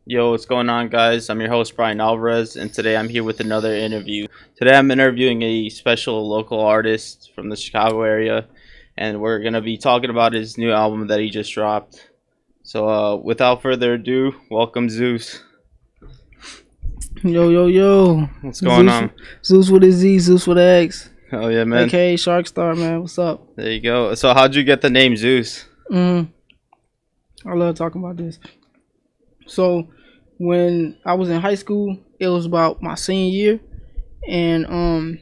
Yo, what's going on, guys? I'm your host, Brian Alvarez, and today I'm here with another interview. Today I'm interviewing a special local artist from the Chicago area, and we're going to be talking about his new album that he just dropped. So, without further ado, welcome Zeus. Yo, yo, yo. What's going Zeus, on? Zeus with a Z, Zeus with an X. Oh, yeah, man. AKA Shark Star, man. What's up? There you go. So, how'd you get the name Zeus? I love talking about this. So, when I was in high school, it was about my senior year. And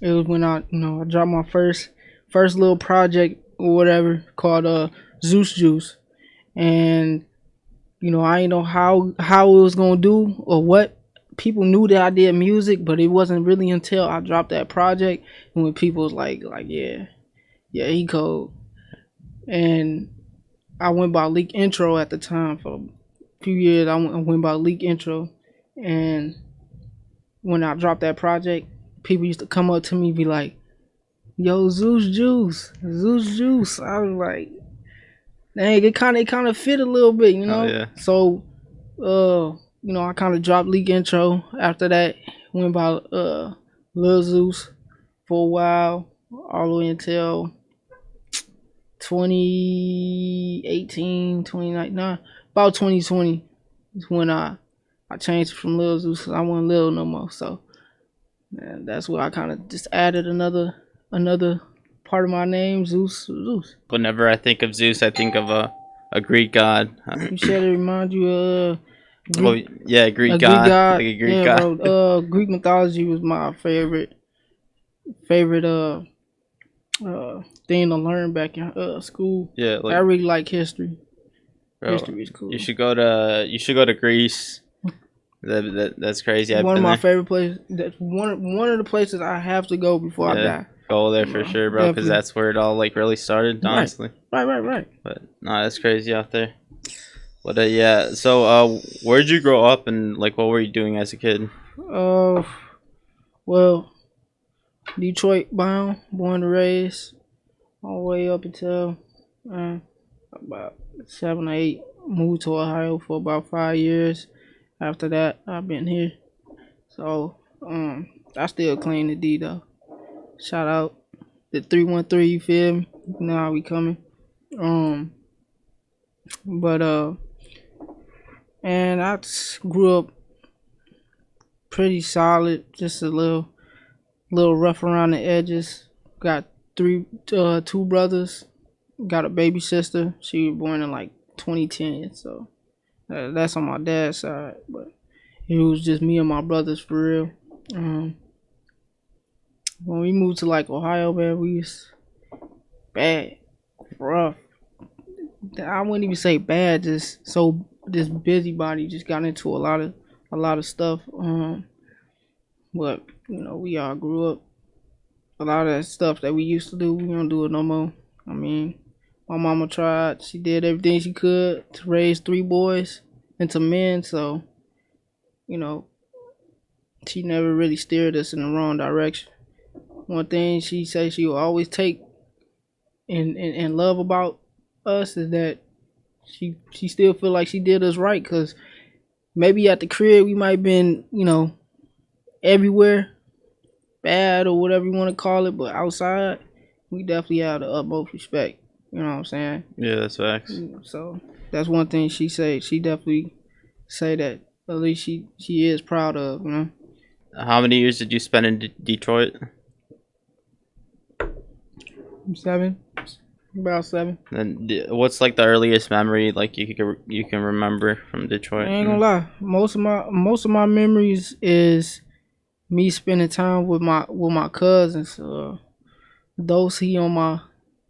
it was when I dropped my first little project or whatever called Zeusxeus. And I didn't know how it was gonna do or what. People knew that I did music, but it wasn't really until I dropped that project and when people was like yeah, he cold. And I went by Leak Intro at the time for a few years. I went by Leak Intro, and when I dropped that project, people used to come up to me and be like, "Yo, Zeus Juice, Zeus Juice." I was like, dang, it kind of fit a little bit, Oh, yeah. So, I kind of dropped Leak Intro. After that, went by Lil Zeus for a while, all the way until 2018, 2019, about 2020 is when I changed from Lil Zeus because I wasn't Lil no more. So, man, that's where I kind of just added another part of my name, Zeus. Whenever I think of Zeus, I think of a Greek god. You said it remind you of Greek a god. Greek god. Like a Greek Yeah, god. bro. Greek mythology was my favorite thing to learn back in school. Yeah, I really like history. bro, History is cool. you should go to Greece. That's crazy. I've One of been my there. favorite places. That's one of the places I have to go before I die. Go there for sure, bro, because Definitely. that's where it all really started, honestly. Right. But no, that's crazy out there. But yeah, so where'd you grow up and what were you doing as a kid? Well, Detroit bound, born and raised, all the way up until about 7 or 8. Moved to Ohio for about 5 years. After that, I've been here. So, I still claim the D though. Shout out the 313. You feel me? You know how we coming. But and I grew up pretty solid, just a little rough around the edges. Got two brothers. Got a baby sister. She was born in 2010, so that's on my dad's side. But it was just me and my brothers for real. When we moved to Ohio, man, we was bad, rough. I wouldn't even say bad, just so this busybody just got into a lot of stuff. But we all grew up. A lot of that stuff that we used to do, we don't do it no more. I mean, my mama tried. She did everything she could to raise 3 boys into men. So, she never really steered us in the wrong direction. One thing she said she will always take and love about us is that she still feel like she did us right, because maybe at the crib we might been everywhere bad or whatever you want to call it, but outside we definitely have the utmost respect. You know what I'm saying? Yeah, that's facts. So that's one thing she say. She definitely say that at least she is proud of. How many years did you spend in Detroit? 7, about 7. And what's the earliest memory you can remember from Detroit? I ain't gonna lie. Most of my memories is me spending time with my cousins. Dose, he on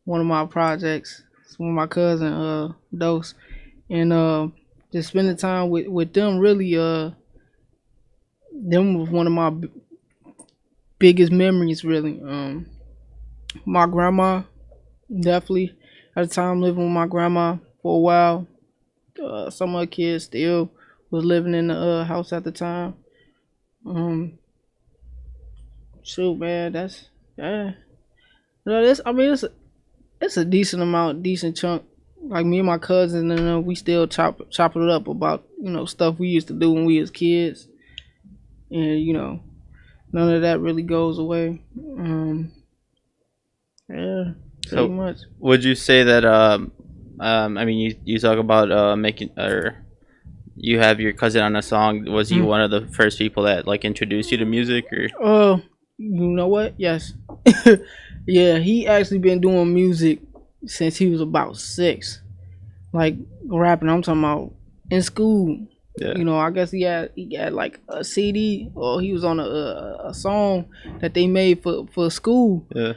one of my projects. It's one of my cousin, Dose, and just spending time with them. Really, them was one of my biggest memories. Really, my grandma, definitely at the time living with my grandma for a while. Some of the kids still was living in the house at the time. Shoot, man, that's yeah. It's a decent chunk. Like me and my cousin, and we still chop it up about stuff we used to do when we was kids, and none of that really goes away. Yeah, pretty So, much. would you say that I mean, you talk about making or you have your cousin on a song. Was he Mm. one of the first people that like introduced you to music, or? You know what? Yes. Yeah, he actually been doing music since he was about 6. Like rapping, I'm talking about in school. Yeah. I guess he had like a CD, or he was on a song that they made for school. Yeah.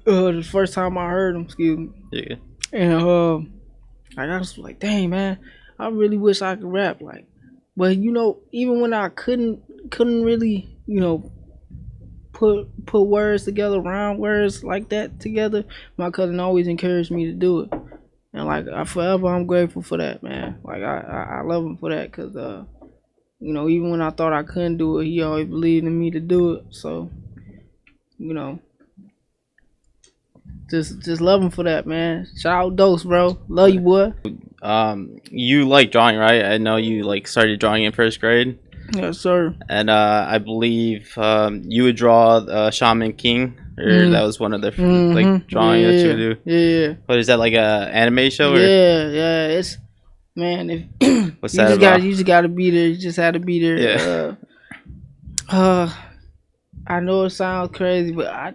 The first time I heard him, excuse me. Yeah. And I was like, dang man, I really wish I could rap. Like, but even when I couldn't really, put words together, rhyme words like that together, my cousin always encouraged me to do it. And like I'm grateful for that, man. Like I love him for that, cause even when I thought I couldn't do it, he always believed in me to do it. So, you know, just love him for that, man. Shout out Dose, bro. Love you, boy. You like drawing, right? I know you like started drawing in first grade. Yes, sir. And I believe you would draw Shaman King, or that was one of the like drawing that you would do. Yeah. What is that, like a anime show? Or? Yeah. It's man. If What's that about? You just gotta be there. You just had to be there. Yeah. I know it sounds crazy, but I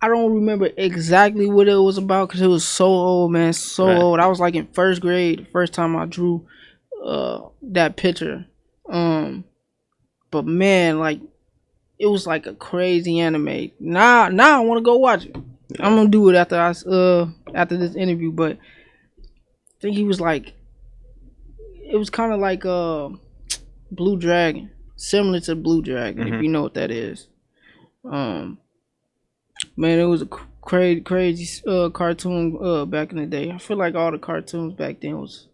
don't remember exactly what it was about because it was so old, man. So Right. old. I was like in first grade. The first time I drew that picture. But man, like it was like a crazy anime. Now I want to go watch it. Yeah. I'm gonna do it after this interview. But I think he was like, it was kind of like Blue Dragon, similar to Blue Dragon, if you know what that is. Man, it was a crazy cartoon back in the day. I feel like all the cartoons back then was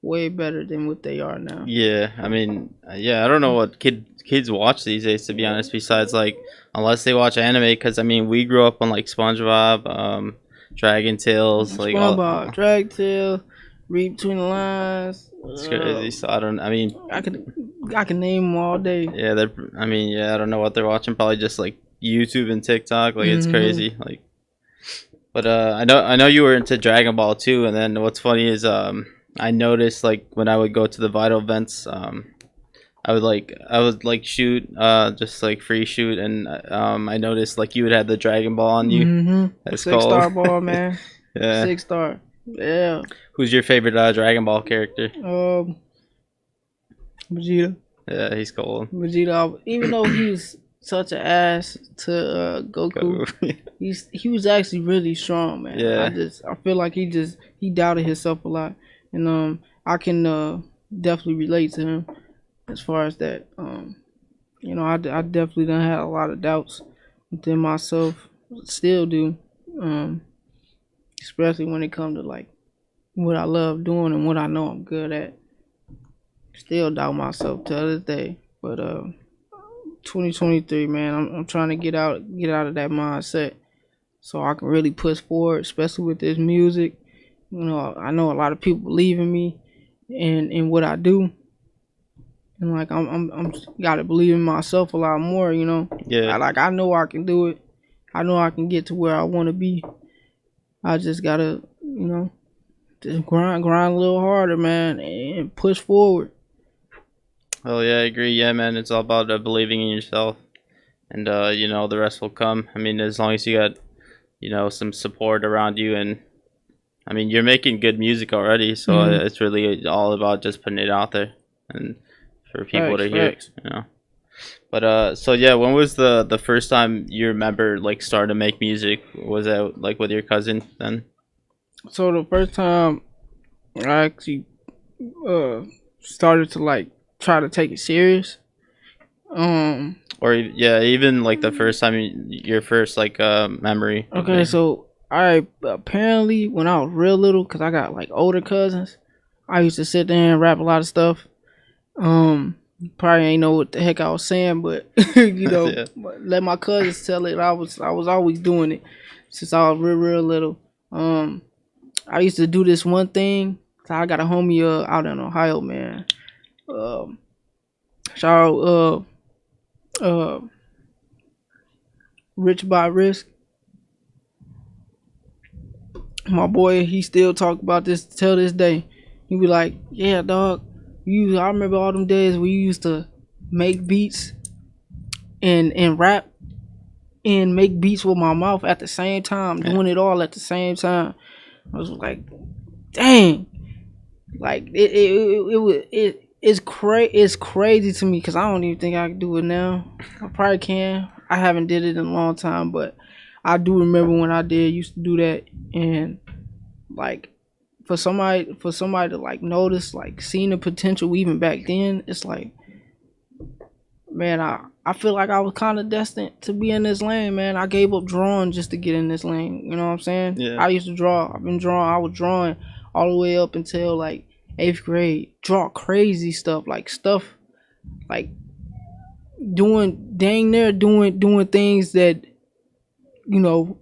way better than what they are now. Yeah, I mean, yeah, I don't know what kids watch these days, to be honest. Besides, like, unless they watch anime, because I mean, we grew up on like SpongeBob, Dragon Tales, like SpongeBob, Dragon Tales, Read Between the Lines. It's crazy. So I mean, I can name them all day. Yeah, I don't know what they're watching. Probably just like YouTube and TikTok. Like it's crazy. Like, but I know you were into Dragon Ball too. And then what's funny is I noticed like when I would go to the Vital events, I would like shoot, just like free shoot, and I noticed like you would have the Dragon Ball on you. That's 6-star ball, man. Yeah. 6-star. Yeah. Who's your favorite Dragon Ball character? Vegeta. Yeah, he's cold. Vegeta, even though he's such an ass to Goku, he was actually really strong, man. Yeah. I feel like he doubted himself a lot, and I can definitely relate to him as far as that. I definitely done had a lot of doubts within myself, still do, especially when it comes to like what I love doing and what I know I'm good at. Still doubt myself to this day, but 2023, man, I'm trying to get out of that mindset so I can really push forward, especially with this music. I know a lot of people believe in me and in what I do, and like I'm gotta believe in myself a lot more. Yeah. I know I can do it. I know I can get to where I want to be. I just gotta just grind a little harder, man, and push forward. Oh yeah, I agree. Yeah, man, it's all about believing in yourself, and the rest will come. I mean, as long as you got some support around you, and I mean, you're making good music already, so it's really all about just putting it out there and for people to hear. But so yeah, when was the first time you remember like starting to make music? Was that like with your cousin then? So the first time I actually started to like try to take it serious, or even like the first time your first like memory. Okay, so I apparently when I was real little, cause I got like older cousins, I used to sit there and rap a lot of stuff. Probably ain't know what the heck I was saying, but Yeah. let my cousins tell it. I was always doing it since I was real little. I used to do this one thing. So I got a homie out in Ohio, man. Um, Shout out Rich by Risk. My boy, he still talk about this till this day. He be like, "Yeah, dog, I remember all them days where you used to make beats and rap and make beats with my mouth at the same time, doing it all at the same time." I was like, "Dang!" Like it's crazy to me because I don't even think I can do it now. I probably can. I haven't did it in a long time, but I do remember when I did used to do that. And like for somebody to like notice, like seeing the potential even back then, it's like, man, I feel like I was kind of destined to be in this lane, man. I gave up drawing just to get in this lane. You know what I'm saying? Yeah. I used to draw. I was drawing all the way up until like 8th grade. Draw crazy stuff like doing doing things that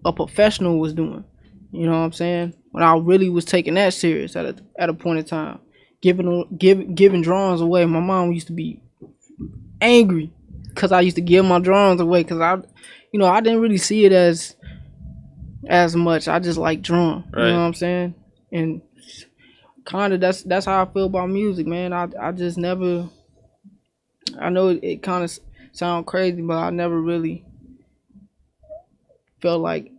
a professional was doing. You know what I'm saying? When I really was taking that serious at a point in time, giving drawings away. My mom used to be angry because I used to give my drawings away because I didn't really see it as much. I just like drawing. Right. You know what I'm saying? And kind of that's how I feel about music, man. I just never. I know it kind of sound crazy, but I never really felt like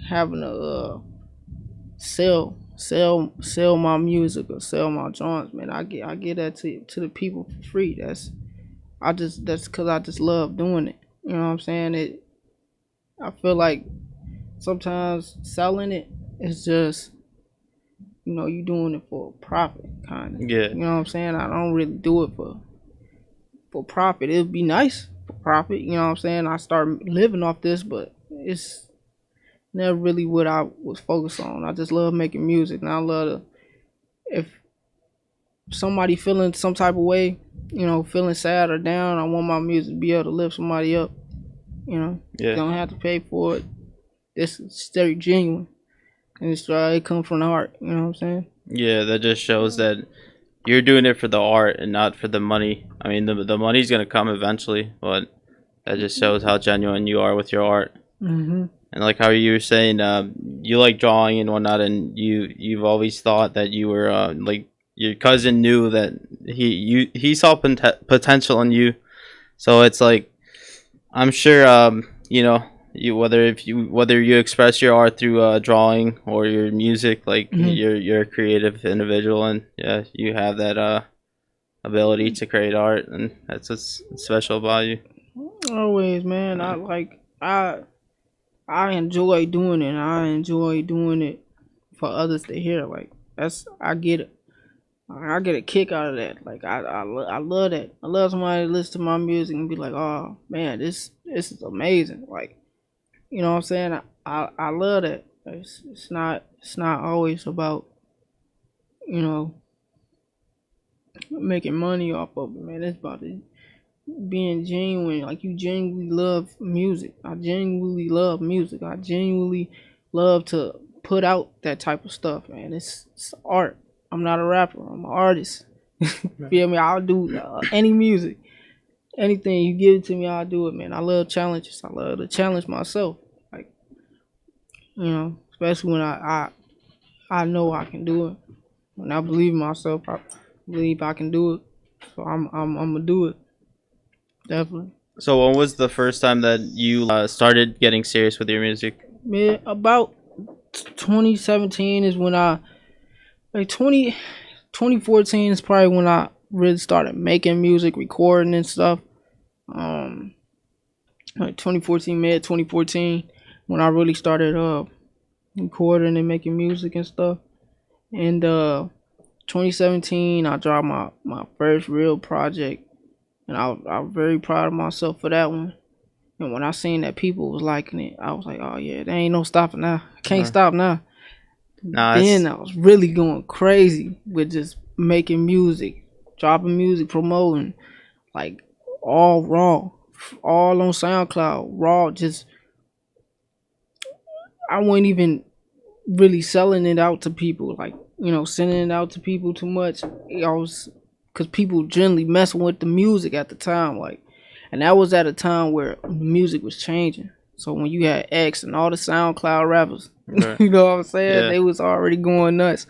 having to sell my music or sell my drawings, man. I get that to the people for free. That's because I just love doing it. You know what I'm saying? I feel like sometimes selling it is just you doing it for profit, kind of. Yeah. You know what I'm saying? I don't really do it for profit. It'd be nice for profit. You know what I'm saying? I start living off this, but it's never really what I was focused on. I just love making music, and I love if somebody feeling some type of way, feeling sad or down, I want my music to be able to lift somebody up. Yeah. You don't have to pay for it. It's very genuine, and it comes from the heart. You know what I'm saying? Yeah, that just shows that you're doing it for the art and not for the money. I mean, the money's gonna come eventually, but that just shows how genuine you are with your art. Mm-hmm. And like how you were saying, you like drawing and whatnot, and you've always thought that you were like your cousin knew that he saw potential in you. So it's like I'm sure whether you express your art through drawing or your music, like you're a creative individual, and yeah, you have that ability to create art, and that's what's special about you. Always, man. I enjoy doing it. I enjoy doing it for others to hear. Like I get it. I get a kick out of that. Like I love that. I love somebody to listen to my music and be like, "Oh man, this is amazing." Like, you know what I'm saying? I love that. It's not always about making money off of it, man. It's about being genuine. Like, you genuinely love music. I genuinely love music. I genuinely love to put out that type of stuff, man. It's art. I'm not a rapper. I'm an artist. Feel me? I'll do any music. Anything you give it to me, I'll do it, man. I love challenges. I love to challenge myself. Like, especially when I know I can do it. When I believe in myself, I believe I can do it. So I'm gonna do it. Definitely. So when was the first time that you started getting serious with your music? Man, about 2017 is when like 2014 is probably when I really started making music, recording and stuff. Like 2014, mid 2014, when I really started recording and making music and stuff. And 2017, I dropped my first real project, and I was very proud of myself for that one. And when I seen that people was liking it, I was like, oh yeah, there ain't no stopping now. I can't stop now. Then I was really going crazy with just making music, dropping music, promoting, like all raw, all on SoundCloud, raw. Just I wasn't even really selling it out to people. Like, sending it out to people too much. I was because people generally messing with the music at the time, like, and that was at a time where the music was changing. So when you had X and all the SoundCloud rappers, Right. you know what I'm saying? Yeah. They was already going nuts.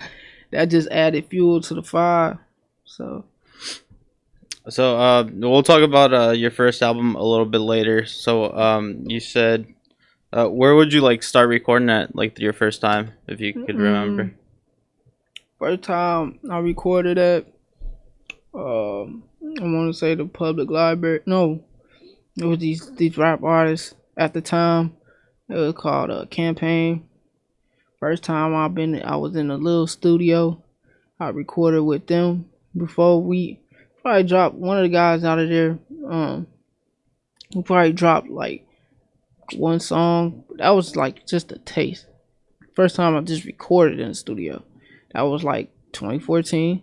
That just added fuel to the fire. So So we'll talk about your first album a little bit later. So you said where would you like start recording at, like your first time, if you could remember? first time I recorded at, I want to say the public library. No, it was these rap artists at the time. It was called a Campaign. First time I was in a little studio. I recorded with them before we probably dropped one of the guys out of there. We probably dropped like one song. That was like just a taste. First time I just recorded in the studio. That was like 2014.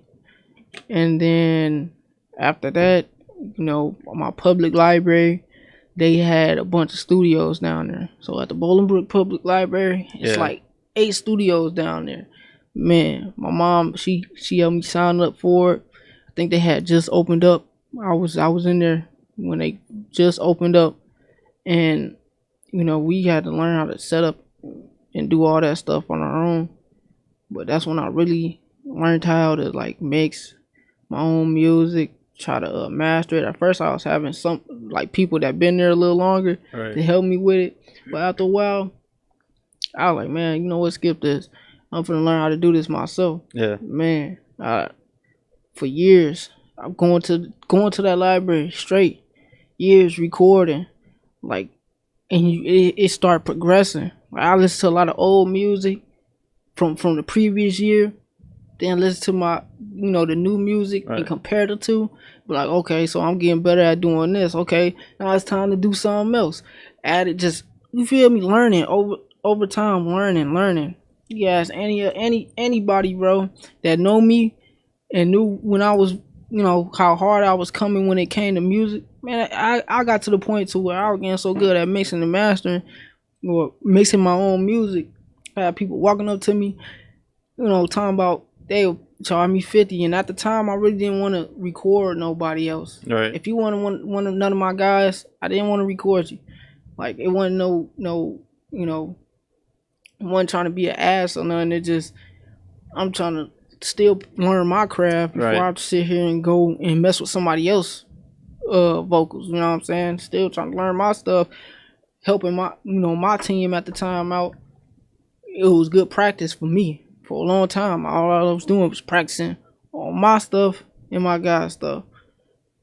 And then after that, my public library, they had a bunch of studios down there. So at the Bolingbrook Public Library, it's like 8 studios down there. Man, my mom, she helped me sign up for it. I think they had just opened up. I was in there when they just opened up, and we had to learn how to set up and do all that stuff on our own. But that's when I really learned how to like mix my own music, try to master it. At first, I was having some like people that been there a little longer to help me with it. But after a while, I was like, man, you know what? Skip this. I'm finna learn how to do this myself. Yeah. Man, for years, I'm going to that library straight. Years recording, like, and it started progressing. Like, I listen to a lot of old music from the previous year, then listen to my the new music and compare the two. But like, okay, so I'm getting better at doing this. Okay, now it's time to do something else. Add it, just you feel me? Learning over time, learning. You ask anybody, bro, that know me and knew when I was, how hard I was coming when it came to music. Man, I got to the point to where I was getting so good at mixing and mastering, or mixing my own music. I had people walking up to me, talking about they would charge me 50, and at the time I really didn't want to record nobody else. Right. If you wanted one of none of my guys, I didn't want to record you. Like, it wasn't no I wasn't trying to be an ass or nothing. It just, I'm trying to still learn my craft before I sit here and go and mess with somebody else vocals. You know what I'm saying? Still trying to learn my stuff, helping my team at the time out. It was good practice for me for a long time. All I was doing was practicing on my stuff and my guys' stuff.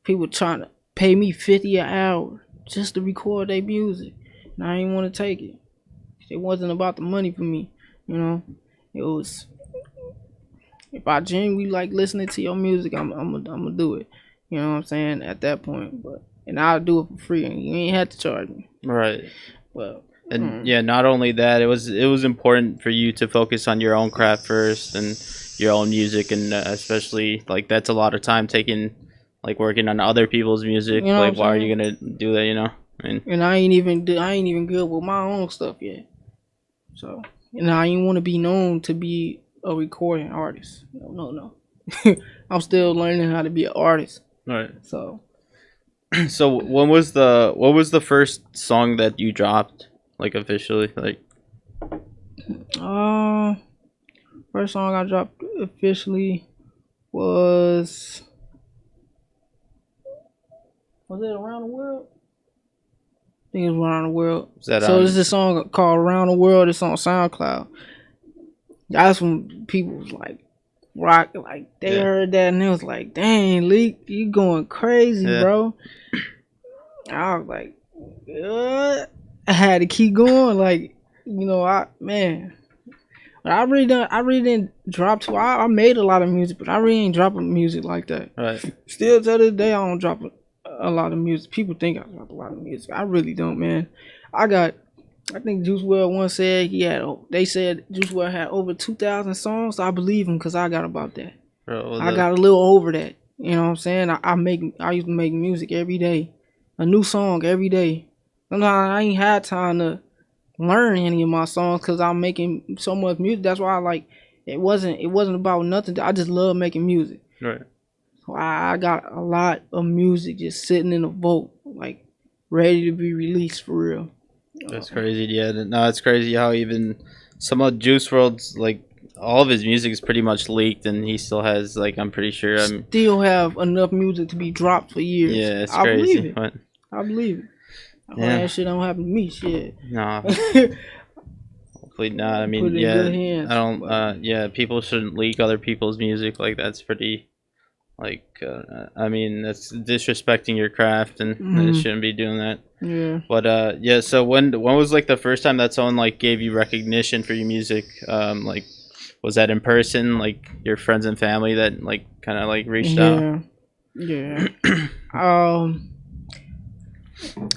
People trying to pay me 50 an hour just to record their music, and I didn't want to take it. It wasn't about the money for me, It was, if I genuinely like listening to your music, I'm gonna do it. You know what I'm saying? At that point, and I'll do it for free, and you ain't have to charge me. Right. Well, and yeah, not only that, it was important for you to focus on your own craft first and your own music, and especially like that's a lot of time taking, like working on other people's music. Like, why are you gonna do that? And I ain't even good with my own stuff yet. So, and I ain't want to be known to be a recording artist. No. I'm still learning how to be an artist. Right. So what was the first song that you dropped, like officially? Like, first song I dropped officially was it Around the World? I think it was Around the World. So this is a song called Around the World. It's on SoundCloud. That's when people was like, rock, like they heard that and it was like, dang, Leak, you going crazy, bro. I was like, I had to keep going, like, I really didn't drop too. I made a lot of music, but I really ain't dropping music like that. Right. Still to this day, I don't drop a lot of music. People think I drop a lot of music. I really don't, man. I think Juice WRLD once said they said Juice WRLD had over 2,000 songs. I believe him because I got about that. Bro, I got a little over that. You know what I'm saying? I used to make music every day, a new song every day. Sometimes I ain't had time to learn any of my songs because I'm making so much music. That's why I like it wasn't about nothing. I just love making music. Right. So I got a lot of music just sitting in a vault, like ready to be released for real. That's crazy. Yeah. No, it's crazy how even some of Juice World's like all of his music is pretty much leaked, and he still has like I'm pretty sure Still have enough music to be dropped for years. yeah, it's I crazy. believe it. But I believe it. yeah, That shit don't happen to me. Shit. no, hopefully not. I Put mean, it in yeah, good hands, I don't. but- Yeah, people shouldn't leak other people's music. Like that's pretty. Like, I mean, that's disrespecting your craft, and they Mhm. shouldn't be doing that. Yeah. But yeah, so when was like the first time that someone like gave you recognition for your music? Like, was that in person? Like your friends and family that like kind of like reached out? Yeah.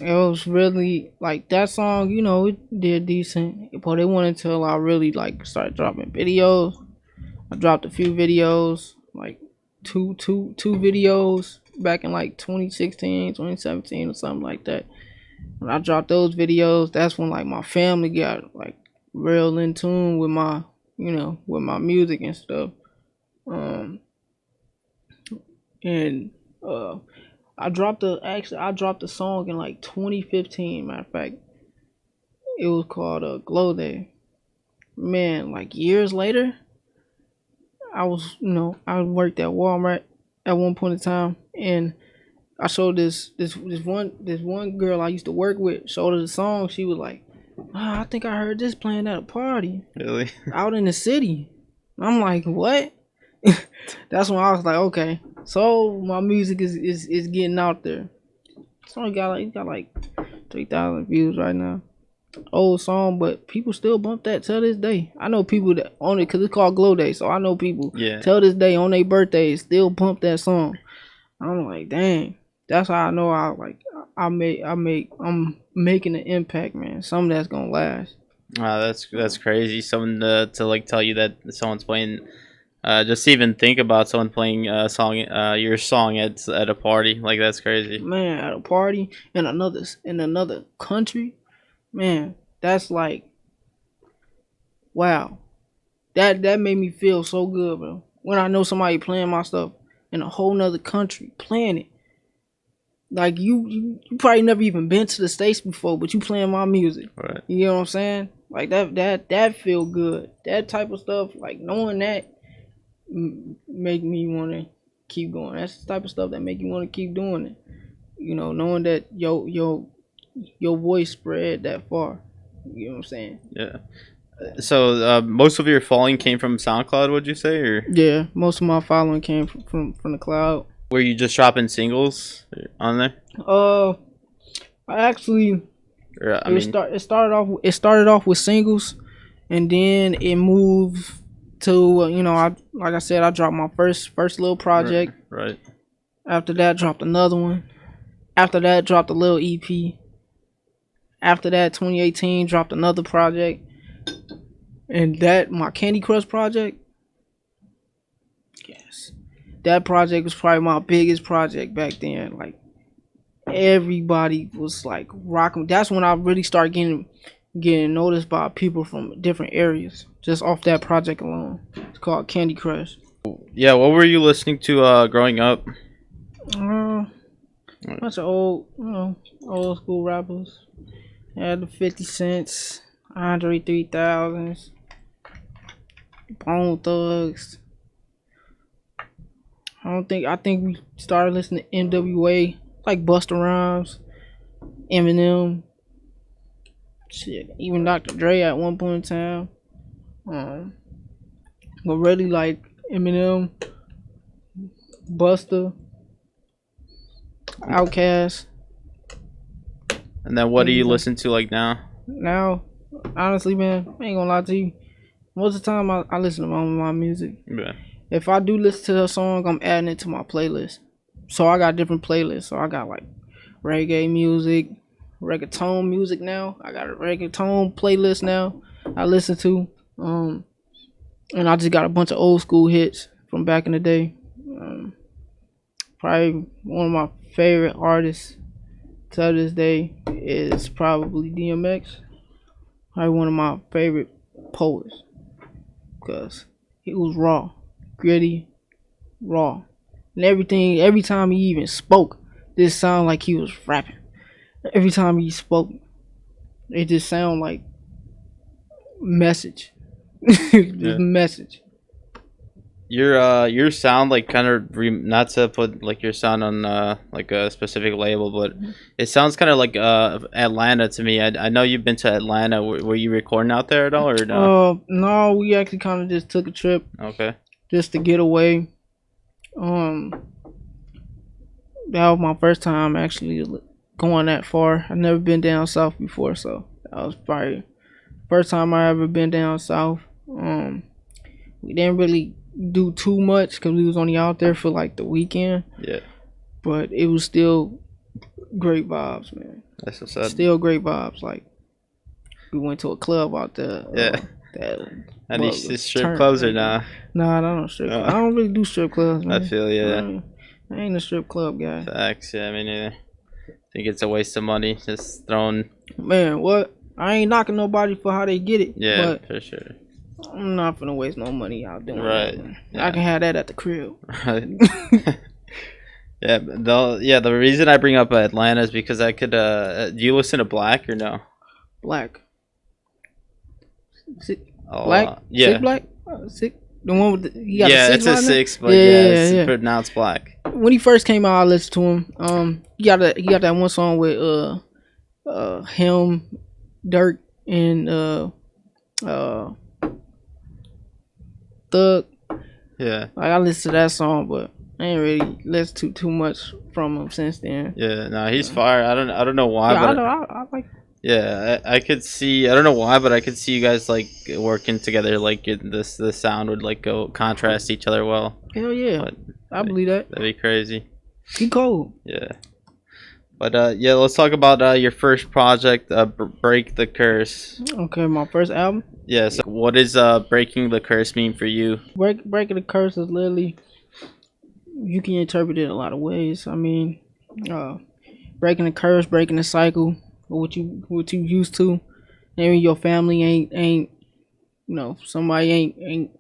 It was really like that song. You know, it did decent, but it wasn't until I really like started dropping videos. I dropped a few videos, like two videos back in like 2016, 2017 or something like that. When I dropped those videos, that's when like my family got like real in tune with my, with my music and stuff. Um, and I dropped a song in like 2015. Matter of fact, it was called Glow Day. Man, like years later, I worked at Walmart at one point in time, and I showed this one girl I used to work with. Showed her the song. She was like, I think I heard this playing at a party Really? out in the city. I'm like, what? That's when I was like, okay, so my music is getting out there. So it got like 3,000 views right now. Old song, but people still bump that till this day. I know people that on it because it's called Glow Day, so I know people Yeah. till this day on their birthdays still bump that song. I'm like, dang, that's how I know I'm making an impact, man. Something that's gonna last. That's crazy. Someone to like tell you that someone's playing. Just even think about someone playing your song at a party. Like that's crazy. Man, at a party in another country, man, that's like, wow. That made me feel so good, bro. When I know somebody playing my stuff in a whole nother country, playing it. Like you probably never even been to the States before, but you playing my music. Right. You know what I'm saying? Like that feel good. That type of stuff, like knowing that make me want to keep going. That's the type of stuff that make you want to keep doing it. You know, knowing that your voice spread that far. You know what I'm saying? Yeah. So most of your following came from SoundCloud, would you say, or Yeah, most of my following came from the cloud. were you just dropping singles on there? I actually Or, it started off with singles, and then it moved to like I said, I dropped my first little project. Right. After that, dropped another one. After that, dropped a little EP. After that, 2018, dropped another project. And that, my Candy Crush project, yes, that project was probably my biggest project back then. Like, everybody was like rocking. That's when I really started getting noticed by people from different areas just off that project alone. It's called Candy Crush. Yeah. What were you listening to growing up? Bunch of old school rappers. Had the 50 Cents, Andre 3000s, Bone Thugs. I think we started listening to NWA, like Busta Rhymes, Eminem, shit, even Dr. Dre at one point in time. But really like Eminem, Busta, Outkast. And then what do you listen to like now? Now, honestly, man, I ain't gonna lie to you. Most of the time, I listen to my music. Yeah. If I do listen to a song, I'm adding it to my playlist. So I got different playlists. So I got like reggae music, reggaeton music now. I got a reggaeton playlist now I listen to. And I just got a bunch of old school hits from back in the day. Probably one of my favorite artists to this day is probably DMX. Probably one of my favorite poets, because It was raw, gritty, raw, and everything. Every time he even spoke, this sounded like he was rapping. Every time he spoke, it just sounded like message, Yeah. just message. Your sound like kind of not to put like your sound on like a specific label, but it sounds kind of like Atlanta to me. I know you've been to Atlanta. Were you recording out there at all or no? No, we actually kind of just took a trip Okay. just to get away. That was my first time actually going that far. I've never been down south before, so that was probably first time I ever been down south. We didn't really do too much because we was only out there for like the weekend. Yeah. But it was still great vibes, man. That's what's up. Still great vibes. Like we went to a club out there. Yeah. Any strip clubs or nah? Nah, I don't strip. I don't really do strip clubs, man. I feel yeah. I ain't a strip club guy. Facts, yeah, I mean, I think it's a waste of money just throwing. Man, what? I ain't knocking nobody for how they get it. Yeah, but for sure. I'm not gonna waste no money out doing right. that. Yeah. I can have that at the crib. Right. The reason I bring up Atlanta is because I could. Do you listen to Black or no? Black. Black? Yeah. Sick Black? Sick. The one with he got yeah, a it's a 6, but it's pronounced Black. When he first came out, I listened to him. He got that one song with him, Dirk, and Thug. Yeah. Like I listened to that song, but I ain't really listened to too much from him since then. Yeah, no, he's fire. I don't know why, yeah, but I like. Yeah, I could see. I don't know why, but I could see you guys like working together. Like the sound would like go contrast each other well. Hell yeah, but I believe that. That'd be crazy. He cold. Yeah, but yeah, let's talk about your first project, Break the Curse. Okay, my first album. Yeah. So, what does Breaking the Curse mean for you? Breaking the Curse is literally, you can interpret it a lot of ways. I mean, breaking the curse, breaking the cycle. What you used to, maybe your family ain't somebody ain't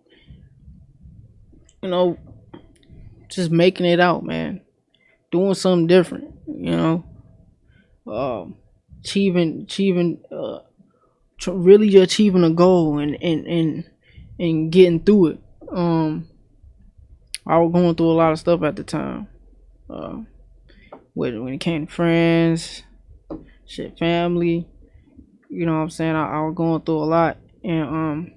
just making it out, man, doing something different, achieving really achieving a goal and getting through it. I was going through a lot of stuff at the time, when it came to friends, family, you know what I'm saying? I was going through a lot, and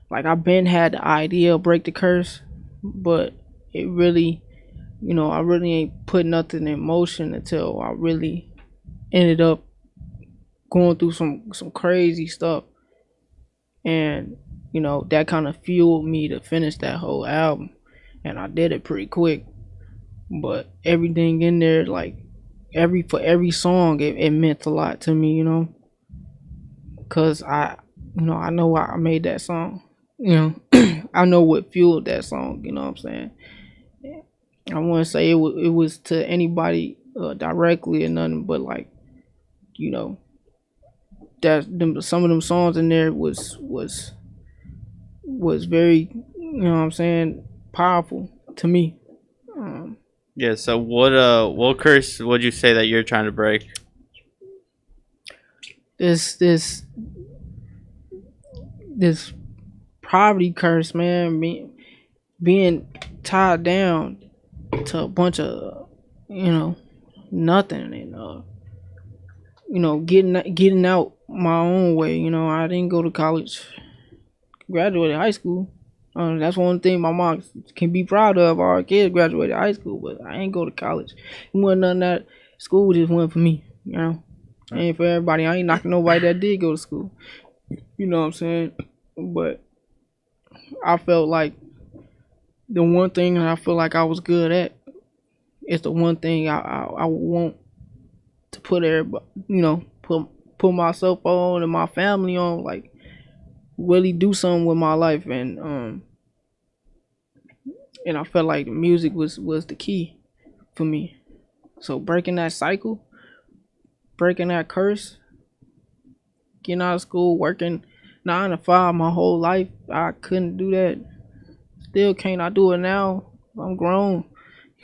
like I've been had the idea of Break the Curse, but it really, I really ain't put nothing in motion until I really ended up going through some crazy stuff, and that kind of fueled me to finish that whole album, and I did it pretty quick, but everything in there, like for every song, it meant a lot to me, because I know why I made that song, I know what fueled that song, you know what I'm saying? I wouldn't say it was to anybody directly or nothing, but like, that some of them songs in there was very, you know what I'm saying, powerful to me. Yeah, so what curse would you say that you're trying to break? This poverty curse, man, being tied down to a bunch of, nothing, and getting out my own way. I didn't go to college, graduated high school. That's one thing my mom can be proud of. Our kids graduated high school, but I ain't go to college. It wasn't none of that. School just wasn't for me, ain't for everybody. I ain't knocking nobody that did go to school. You know what I'm saying? But I felt like the one thing that I feel like I was good at is the one thing I would want to put everybody, put myself on and my family on, like really do something with my life, and I felt like the music was the key for me. So breaking that cycle, breaking that curse, getting out of school, working 9 to 5 my whole life, I couldn't do that. still can't I do it now? I'm grown.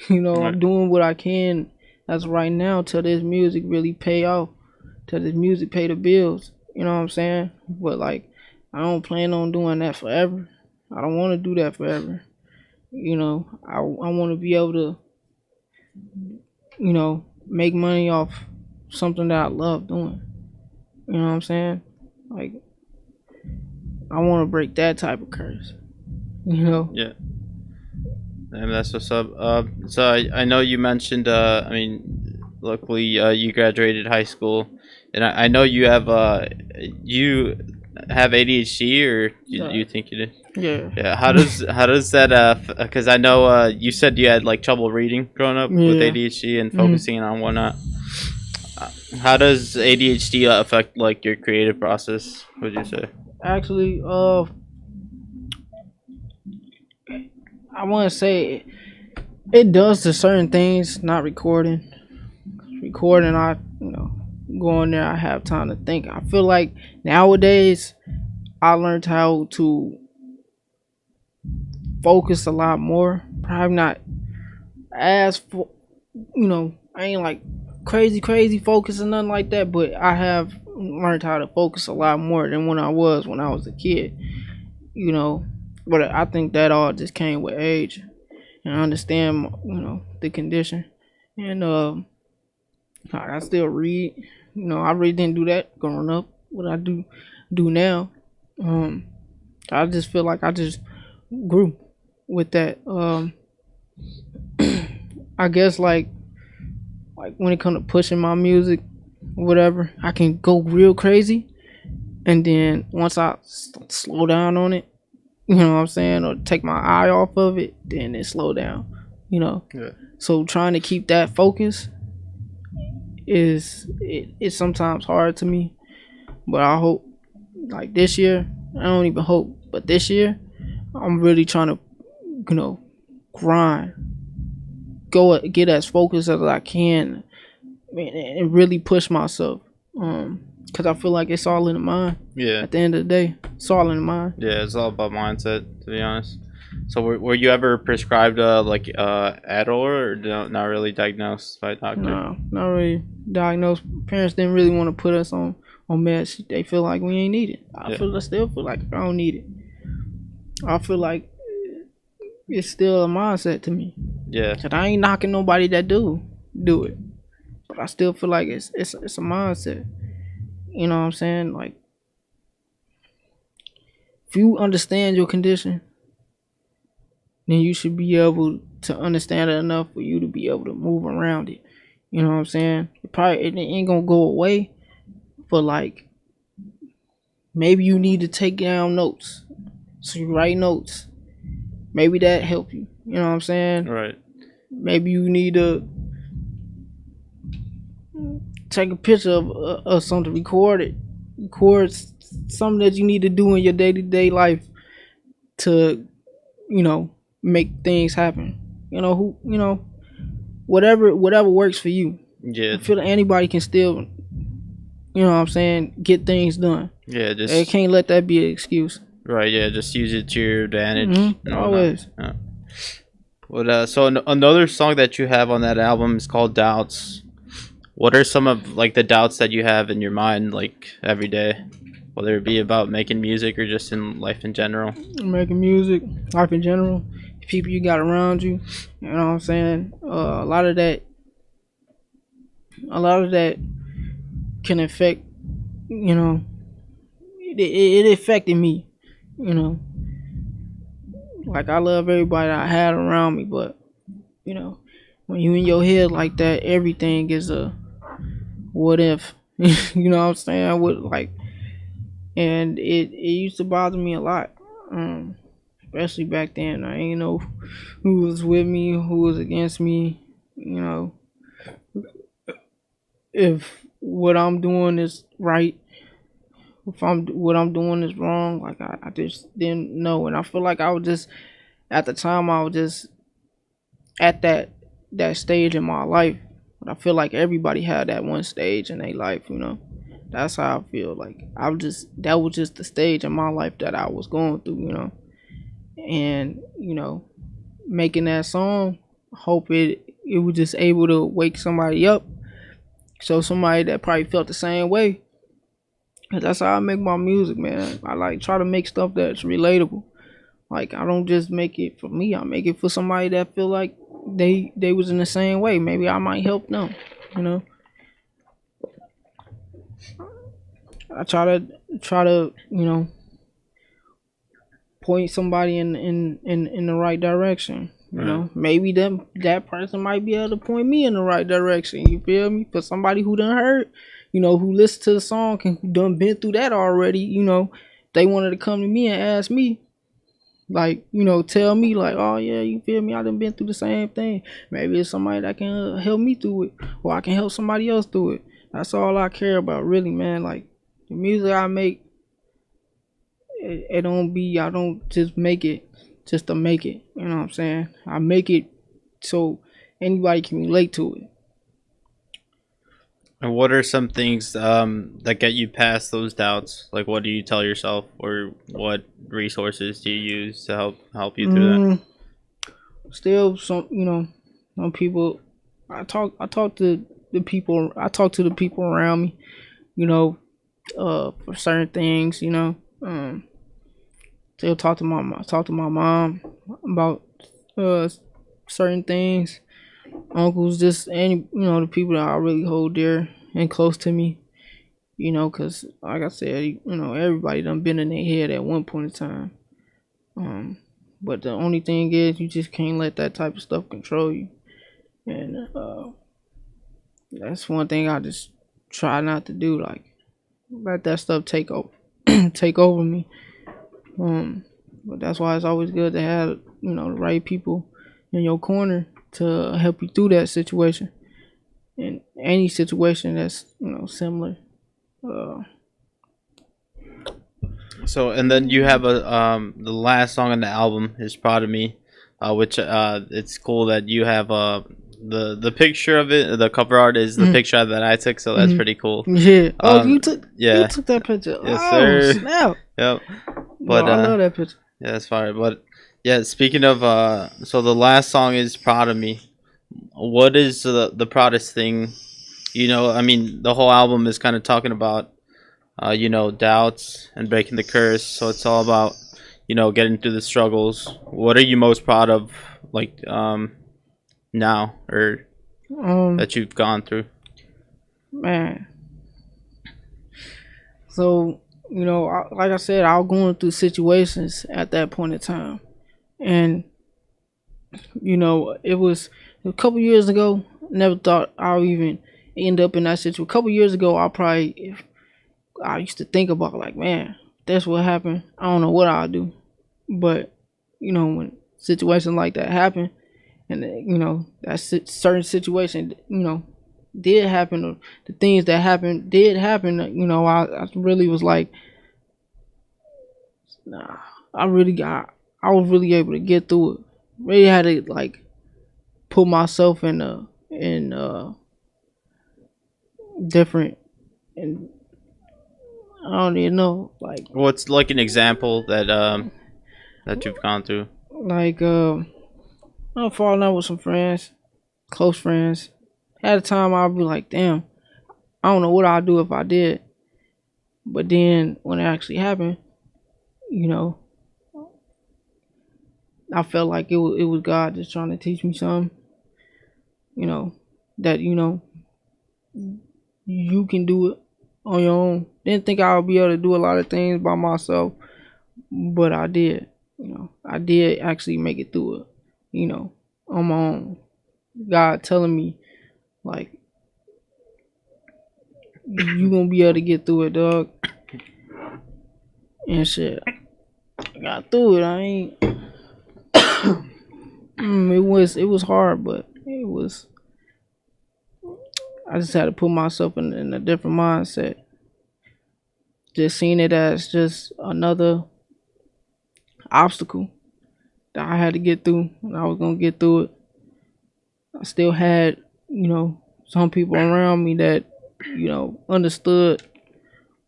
I'm Right. doing what I can as of right now till this music really pay off, till this music pay the bills. You know what I'm saying? But like, I don't plan on doing that forever. I don't want to do that forever. I want to be able to, make money off something that I love doing. You know what I'm saying? Like, I want to break that type of curse. You know? Yeah. And that's what's up. So I know you mentioned. I mean, luckily you graduated high school, and I know you have ADHD, or you think you do? Yeah. Yeah. How does that? Because I know you said you had like trouble reading growing up with Yeah. ADHD and Mhm. focusing on whatnot. How does ADHD affect like your creative process? Would you say? Actually, I want to say it does to certain things. Not recording. Recording, I go in there. I have time to think. I feel like nowadays I learned how to focus a lot more. Probably not as I ain't like crazy focus or nothing like that, but I have learned how to focus a lot more than when I was a kid. You know, but I think that all just came with age, and I understand the condition. And I still read. I really didn't do that growing up. What I do now, um, I just feel like I just grew with that. I guess like when it comes to pushing my music, whatever, I can go real crazy, and then once I slow down on it, you know what I'm saying, or take my eye off of it, then it slow down. Yeah. So trying to keep that focus it's sometimes hard to me, but I hope like this year, I don't even hope, but this year I'm really trying to grind, go get as focused as I can, and really push myself. Because I feel like it's all in the mind. Yeah. At the end of the day, it's all in the mind. Yeah, it's all about mindset, to be honest. So, were you ever prescribed like Adderall, or not really diagnosed by a doctor? No, not really diagnosed. Parents didn't really want to put us on meds. They feel like we ain't need it. I still feel like I don't need it. I feel like it's still a mindset to me. Yeah. Cause I ain't knocking nobody that do it, but I still feel like it's a mindset. You know what I'm saying? Like, if you understand your condition, then you should be able to understand it enough for you to be able to move around it. You know what I'm saying? It ain't gonna go away, but like, maybe you need to take down notes. So you write notes. Maybe that help you. You know what I'm saying? Right. Maybe you need to take a picture of something, record something that you need to do in your day-to-day life to make things happen. Whatever works for you. Yeah. I feel like anybody can still what I'm saying, get things done. Yeah. Just They can't let that be an excuse. right. Yeah. Just use it to your advantage. Mm-hmm. Always. Yeah. But so another song that you have on that album is called Doubts. What are some of like the doubts that you have in your mind like every day, whether it be about making music or just in life in general? Making music, life in general, people you got around you. You know what I'm saying? A lot of that can affect. It affected me. Like, I love everybody that I had around me, but when you in your head like that, everything is a what if. You know what I'm saying? And it used to bother me a lot, especially back then. I ain't know who was with me, who was against me. If what I'm doing is right, if what I'm doing is wrong. Like, I just didn't know, and I feel like I was just at the time I was just at that stage in my life. But I feel like everybody had that one stage in their life. That's how I feel. Like, that was just the stage in my life that I was going through. and making that song. Hope it was just able to wake somebody up, so somebody that probably felt the same way. And that's how I make my music, man. I like try to make stuff that's relatable. Like I don't just make it for me. I make it for somebody that feel like they was in the same way. Maybe I might help them. You know. I try to point somebody in the right direction. You know, maybe that person might be able to point me in the right direction. You feel me? For somebody who done heard, who listened to the song and who done been through that already, they wanted to come to me and ask me, like, tell me like, oh yeah, you feel me? I done been through the same thing. Maybe it's somebody that can help me through it, or I can help somebody else through it. That's all I care about, really, man. Like the music I make, it don't be. I don't just make it just to make it. You know what I'm saying? I make it so anybody can relate to it. And what are some things that get you past those doubts? Like, what do you tell yourself, or what resources do you use to help you through that? Still, some people. I talk to the people. I talk to the people around me. For certain things. Still talk to my mom about certain things. Uncles, just any the people that I really hold dear and close to me. Cause like I said, everybody done been in their head at one point in time. But the only thing is, you just can't let that type of stuff control you, and that's one thing I just try not to do. Like let that stuff take over, take over me. But that's why it's always good to have the right people in your corner to help you through that situation, in any situation that's similar. So, and then you have the last song on the album is "Proud of Me," which it's cool that you have the picture of it. The cover art is the picture that I took, so that's pretty cool. Yeah. You took that picture. Yes, sir. Snap. Yep. But I love that picture. Yeah, that's fire. But yeah, speaking of so the last song is "Proud of Me." What is the proudest thing? I mean, the whole album is kind of talking about doubts and breaking the curse. So it's all about getting through the struggles. What are you most proud of, like now, or that you've gone through? Man. So like I said, I was going through situations at that point in time, and it was a couple years ago. Never thought I would even end up in that situation. A couple years ago, I used to think about, like, man, that's what happened, I don't know what I'll do. But when situations like that happen, and that certain situation did happen, or the things that happened did happen, I really was like, nah, I was really able to get through it. Really had to like put myself in different, and I don't even know, like, what's like an example that you've gone through? Like I'm falling out with some friends, close friends. At a time I'll be like, damn, I don't know what I'd do if I did. But then when it actually happened, I felt like it was God just trying to teach me something. That you can do it on your own. Didn't think I would be able to do a lot of things by myself, but I did. I did actually make it through it. On my own. God telling me, like, you gonna be able to get through it, dog. And shit, I got through it. I ain't. It was hard, but it was. I just had to put myself in a different mindset. Just seeing it as just another obstacle that I had to get through, and I was gonna get through it. I still had, some people around me that, understood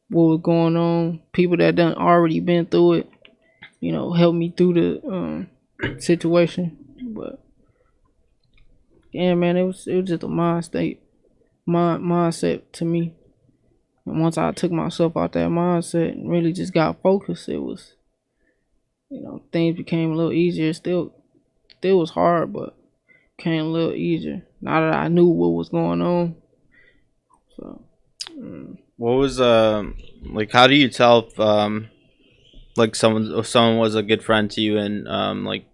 what was going on. People that done already been through it, helped me through the situation. But yeah, man, it was just a mindset to me. And once I took myself out that mindset and really just got focused, it was, things became a little easier. Still was hard, but became a little easier now that I knew what was going on. So, What was like? How do you tell if like if someone was a good friend to you, and like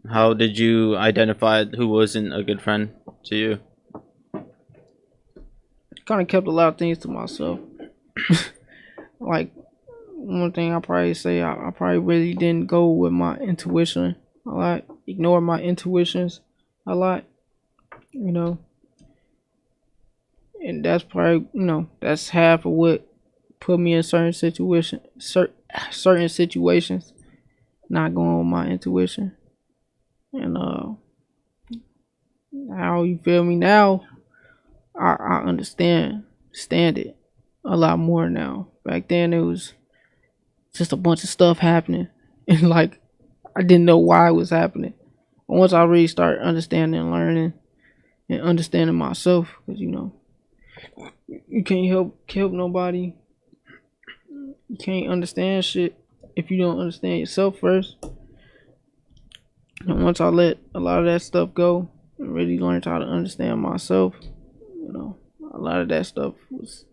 how did you identify who wasn't a good friend to you? kind of kept a lot of things to myself. Like one thing I probably say, I probably really didn't go with my intuition a lot. Ignore my intuitions a lot, you know, and that's probably that's half of what put me in certain situations, not going with my intuition. And how you feel me now, I understand it a lot more now. Back then it was just a bunch of stuff happening, and like I didn't know why it was happening. But once I really started understanding and learning and understanding myself, because you can't help nobody. You can't understand shit if you don't understand yourself first. And once I let a lot of that stuff go and really learned how to understand myself, a lot of that stuff was,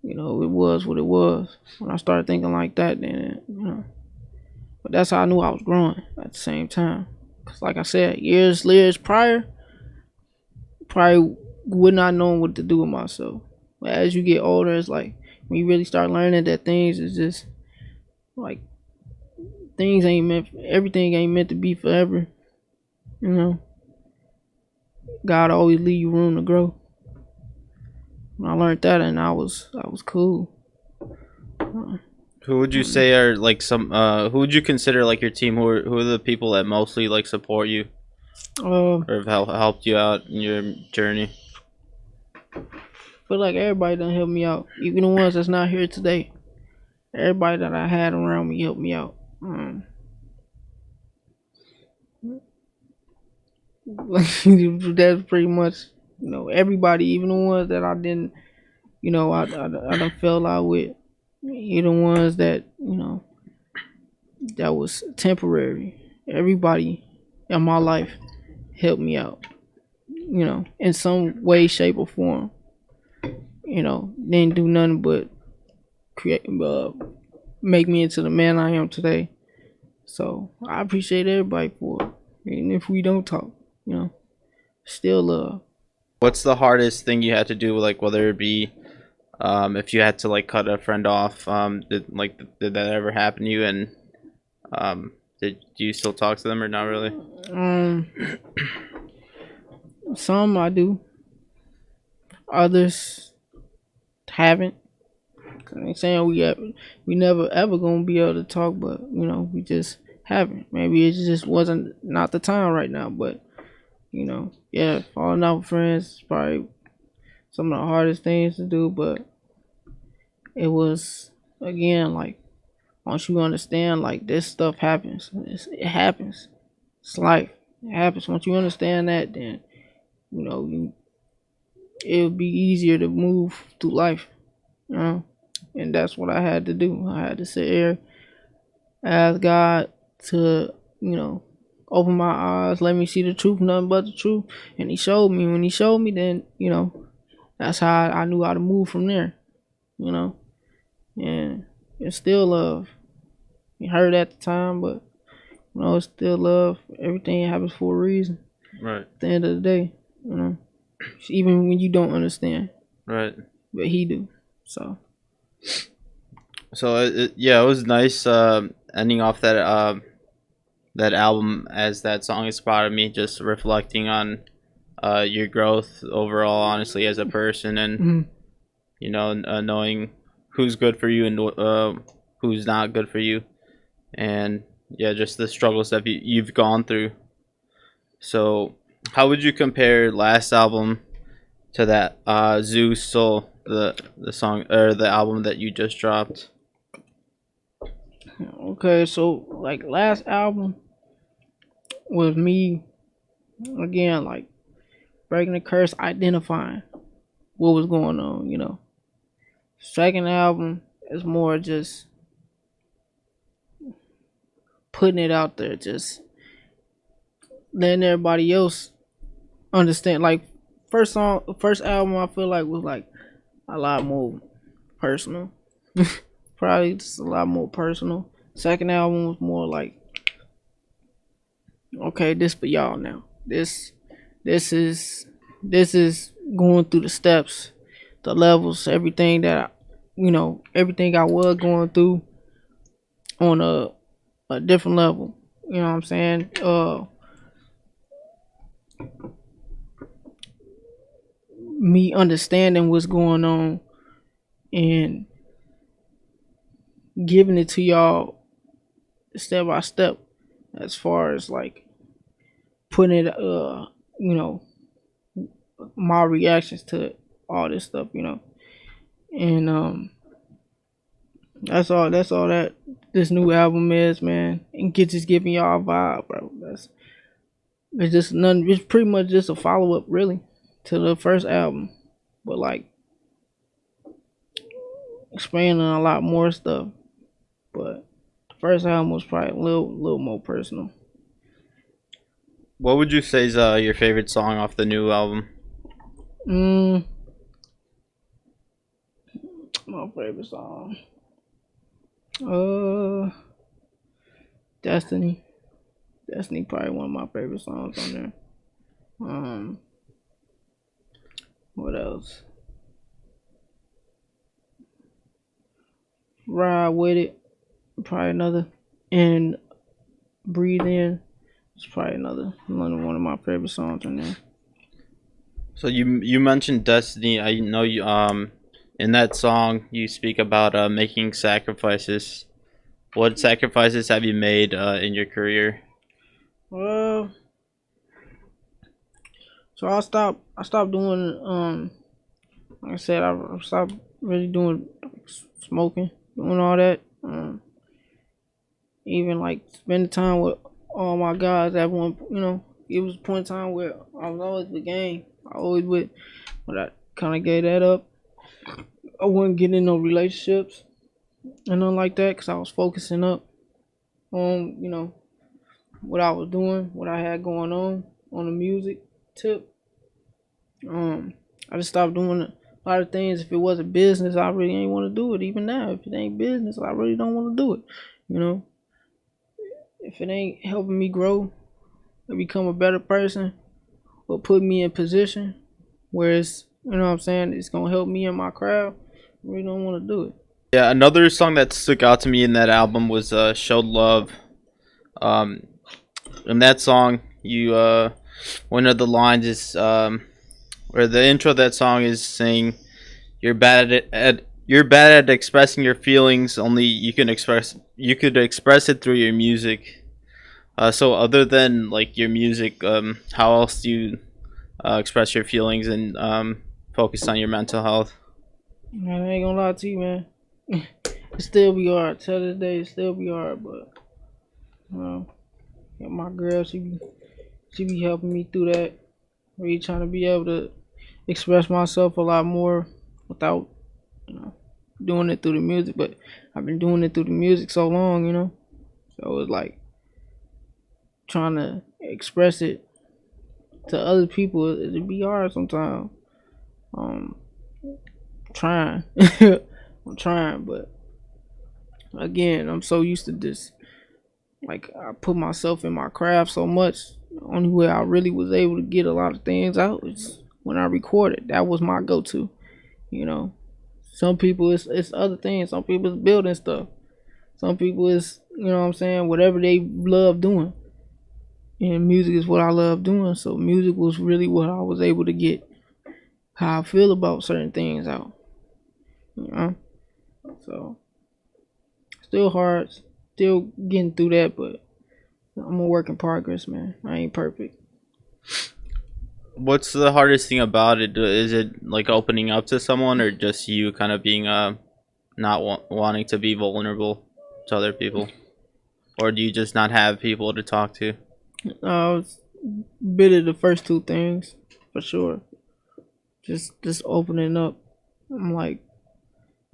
it was what it was. When I started thinking like that, then, but that's how I knew I was growing at the same time. Cause like I said, years prior, probably would not know what to do with myself. But as you get older, it's like when you really start learning that things is just like everything ain't meant to be forever. God always leave you room to grow. When I learned that, and I was cool. Who would you say are like some? Who would you consider like your team? Who are the people that mostly like support you Uh, or have helped you out in your journey? feel like everybody done helped me out, even the ones that's not here today. Everybody that I had around me helped me out. That's pretty much, everybody, even the ones that I didn't, I done fell out with. Even the ones that, that was temporary. Everybody in my life helped me out, in some way, shape, or form. Didn't do nothing but create, make me into the man I am today. So I appreciate everybody for it. Even if we don't talk, still love. What's the hardest thing you had to do? Like whether it be if you had to like cut a friend off, did that ever happen to you? And do you still talk to them or not really? Some I do, others haven't. I ain't saying we never ever gonna be able to talk, but we just haven't. Maybe it just wasn't not the time right now. But yeah, falling out with friends is probably some of the hardest things to do. But it was, again, like once you understand, like this stuff happens. It happens. It's life. It happens. Once you understand that, then it'll be easier to move through life. And that's what I had to do. I had to sit here, ask God to, open my eyes, let me see the truth, nothing but the truth. And He showed me. When He showed me, then, that's how I knew how to move from there, And it's still love. You heard at the time, but, it's still love. Everything happens for a reason. Right. At the end of the day, even when you don't understand. Right. But He do. So yeah, it was nice ending off that album as that song inspired me, just reflecting on your growth overall, honestly, as a person, and knowing who's good for you and who's not good for you, and yeah, just the struggles that you've gone through. So, how would you compare last album to that Zeus Soul, the song or the album that you just dropped? Okay, so like last album was me again, like breaking the curse, identifying what was going on. Second album is more just putting it out there, just letting everybody else understand. Like first album, I feel like was like a lot more personal. Probably just a lot more personal. Second album was more like, okay, this for y'all now. This is this is going through the steps, the levels, everything that everything I was going through on a different level. You know what I'm saying? Me understanding what's going on and giving it to y'all step by step, as far as like putting it, you know, my reactions to all this stuff, and that's all that this new album is, man, and just giving y'all a vibe, bro. It's just nothing. It's pretty much just a follow up, really, to the first album, but like explaining a lot more stuff. But the first album was probably a little more personal. What would you say is your favorite song off the new album? Mm, my favorite song, uh, Destiny. Destiny probably one of my favorite songs on there. Um, what else? Ride with it, probably another, and Breathe In. It's probably another one of my favorite songs on there. So you mentioned Destiny. I know you in that song you speak about making sacrifices. What sacrifices have you made in your career? Uh, so I stopped doing, like I said, I stopped really doing smoking, doing all that. Even like spending time with all my guys at one, it was a point in time where I was always with game. I always would, but I kind of gave that up. I wasn't getting in no relationships and nothing like that because I was focusing up on, what I was doing, what I had going on the music tip. I just stopped doing a lot of things. If it wasn't business, I really ain't want to do it. Even now, if it ain't business, I really don't want to do it. You know, if it ain't helping me grow and become a better person, or put me in position where it's, what I'm saying, it's gonna help me and my crowd, I really don't want to do it. Yeah, another song that stuck out to me in that album was "Showed Love." Um, in that song, you one of the lines is or the intro of that song is saying, "You're bad you're bad at expressing your feelings. Only you could express it through your music." So other than like your music, how else do you express your feelings and focus on your mental health? Man, I ain't gonna lie to you, man. It still be hard. Till this day, it still be hard. But my girl, she be helping me through that. Really trying to be able to express myself a lot more without, doing it through the music. But I've been doing it through the music so long. So it's like trying to express it to other people. It'd be hard sometimes. Um, trying, I'm trying, but again, I'm so used to this. Like I put myself in my craft so much. The only way I really was able to get a lot of things out is when I recorded. That was my go-to. You know, some people it's other things. Some people it's building stuff. Some people it's, what I'm saying, whatever they love doing. And music is what I love doing. So music was really what I was able to get how I feel about certain things out. You know, so still hard, still getting through that, but I'm a work in progress, man. I ain't perfect. What's the hardest thing about it? Is it like opening up to someone, or just you kind of being not wanting to be vulnerable? to other people, or do you just not have people to talk to? It's bit of the first two things for sure. Just opening up. I'm like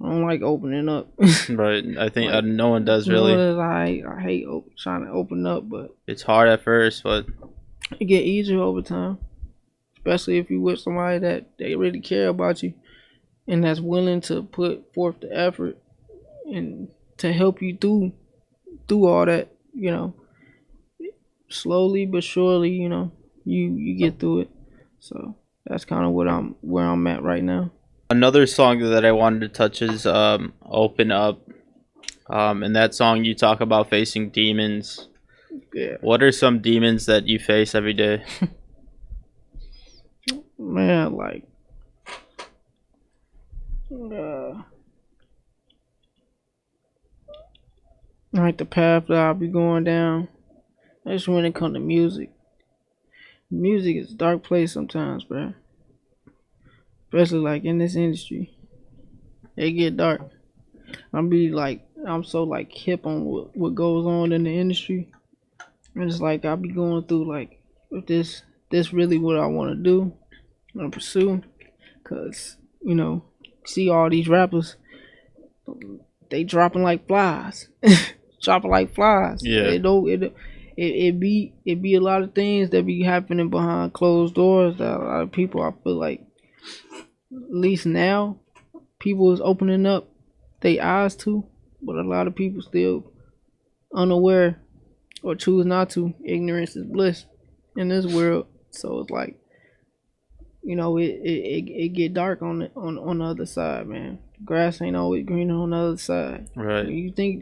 I don't like opening up. Right. I think Like no one does you know what really. it is, I hate trying to open up, but It's hard at first, but it get easier over time. Especially if you with somebody that they really care about you and that's willing to put forth the effort and to help you through all that. Slowly but surely, you get through it. So that's kind of where I'm at right now. another song that I wanted to touch is "Open Up." In that song, you talk about facing demons. Yeah, What are some demons that you face every day? man, uh, like the path that I'll be going down. That's when it comes to music. Music is a dark place sometimes, bro. Especially like in this industry, it get dark. I'm so like hip on what goes on in the industry, and it's like I'll be going through like, if this really what I want to do, want to pursue, cause see all these rappers, they dropping like flies, dropping like flies. Yeah. It be a lot of things that be happening behind closed doors that a lot of people, I feel like, at least now, people is opening up their eyes to, but a lot of people still unaware or choose not to. Ignorance is bliss in this world. So it's like, it get dark on the other side, man. Grass ain't always green on the other side. Right. You think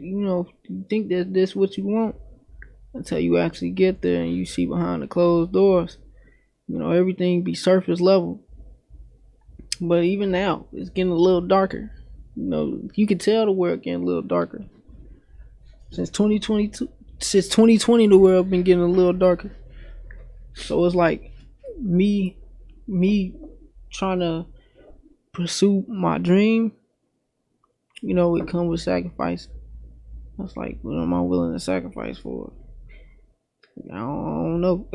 that this what you want until you actually get there and you see behind the closed doors. Everything be surface level. But even now, it's getting a little darker. You can tell the world getting a little darker. Since 2020, the world been getting a little darker. So it's like me trying to pursue my dream. It comes with sacrifice. That's like, what am I willing to sacrifice for? I don't know.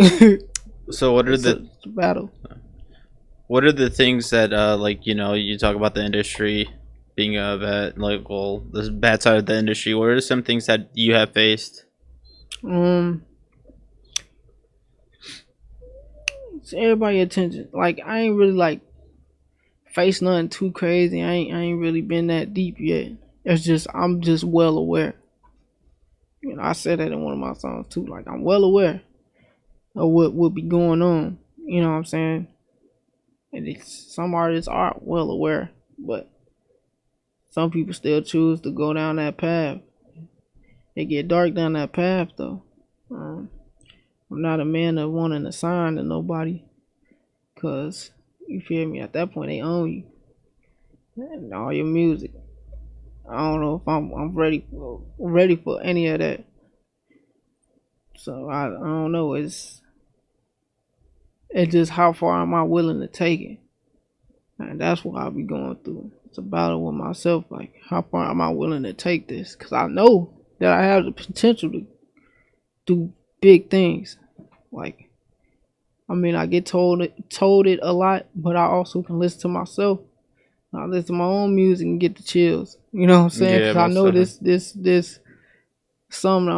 So what are It's the a battle. what are the things that you talk about the industry being a bad, like, well, the bad side of the industry? What are some things that you have faced? It's everybody attention. Like, I ain't really like face nothing too crazy. I ain't really been that deep yet. It's just I'm just well aware. I said that in one of my songs too. Like, I'm well aware of what will be going on. You know what I'm saying? And some artists are well aware, but some people still choose to go down that path. They get dark down that path though. I'm not a man of wanting to sign to nobody, cause you feel me. At that point, they own you and all your music. I don't know if I'm ready for any of that. So I don't know. It's just how far am I willing to take it, and that's what I'll be going through. It's a battle with myself. Like, how far am I willing to take this? Cause I know that I have the potential to do big things. Like, I get told it a lot, but I also can listen to myself. I listen to my own music and get the chills. You know what I'm saying? Yeah, Cause I most know definitely. this something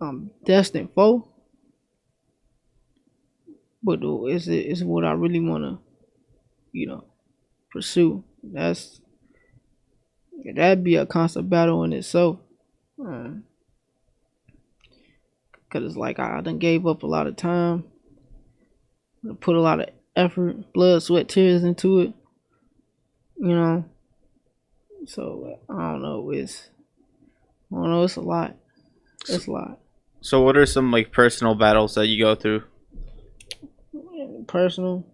I'm destined for. But it's what I really wanna, pursue. That'd be a constant battle in itself. Cause it's like I done gave up a lot of time, put a lot of effort, blood, sweat, tears into it. You know, so I don't know. It's a lot. It's a lot. So what are some like personal battles that you go through? Personal.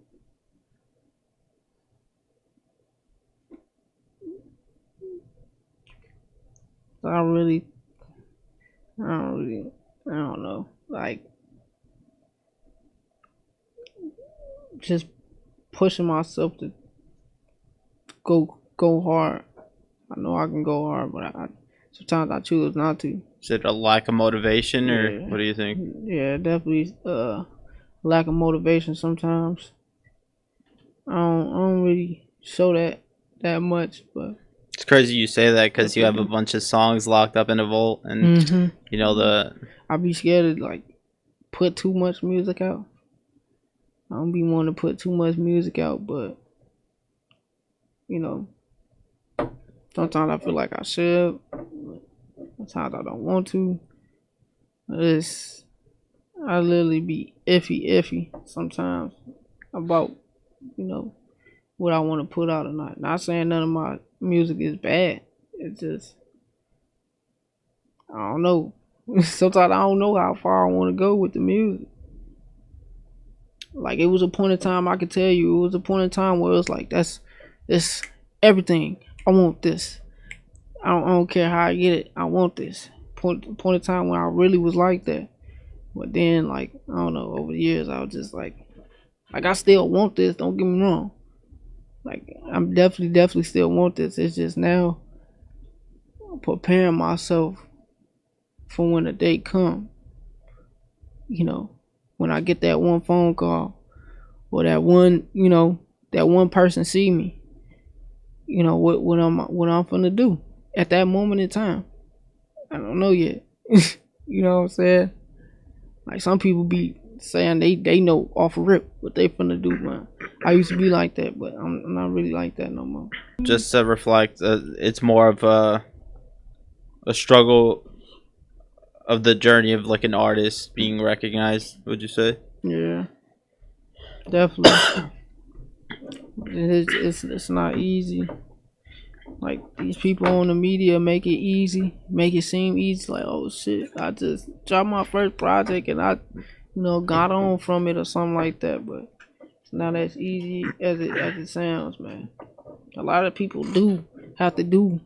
I don't really. I don't really. I don't know. Like, just pushing myself to go hard. I know I can go hard, but sometimes I choose not to. Is it a lack of motivation, or Yeah, what do you think? yeah, definitely. Lack of motivation sometimes. I don't really show that much, but It's crazy you say that because you have a bunch of songs locked up in a vault, and you know the. I be scared to like put too much music out. I don't be wanting to put too much music out, but you know, sometimes I feel like I should. Sometimes I don't want to. It's I literally be iffy sometimes about what I want to put out or not. Not saying none of my music is bad. It's just I don't know. Sometimes I don't know how far I want to go with the music. Like it was a point in time I could tell you. It was a point in time where it was like that's everything. I want this. I don't care how I get it. I want this. Point in time when I really was like that. But then like I don't know. Over the years I was just like I still want this. Don't get me wrong. Like I'm definitely still want this. It's just now preparing myself for when the day come. You know, when I get that one phone call or that one, that one person see me. You know what I'm gonna do at that moment in time. I don't know yet. You know what I'm saying? Like some people be saying they know off a rip what they finna do, man. I used to be like that, but I'm not really like that no more. Just to reflect, it's more of a struggle of the journey of like an artist being recognized. Would you say? Yeah, definitely. It's not easy. Like these people on the media make it easy, make it seem easy. Like, oh shit, I just dropped my first project and I, got on from it or something like that. But it's not as easy as it sounds, man. A lot of people do have to do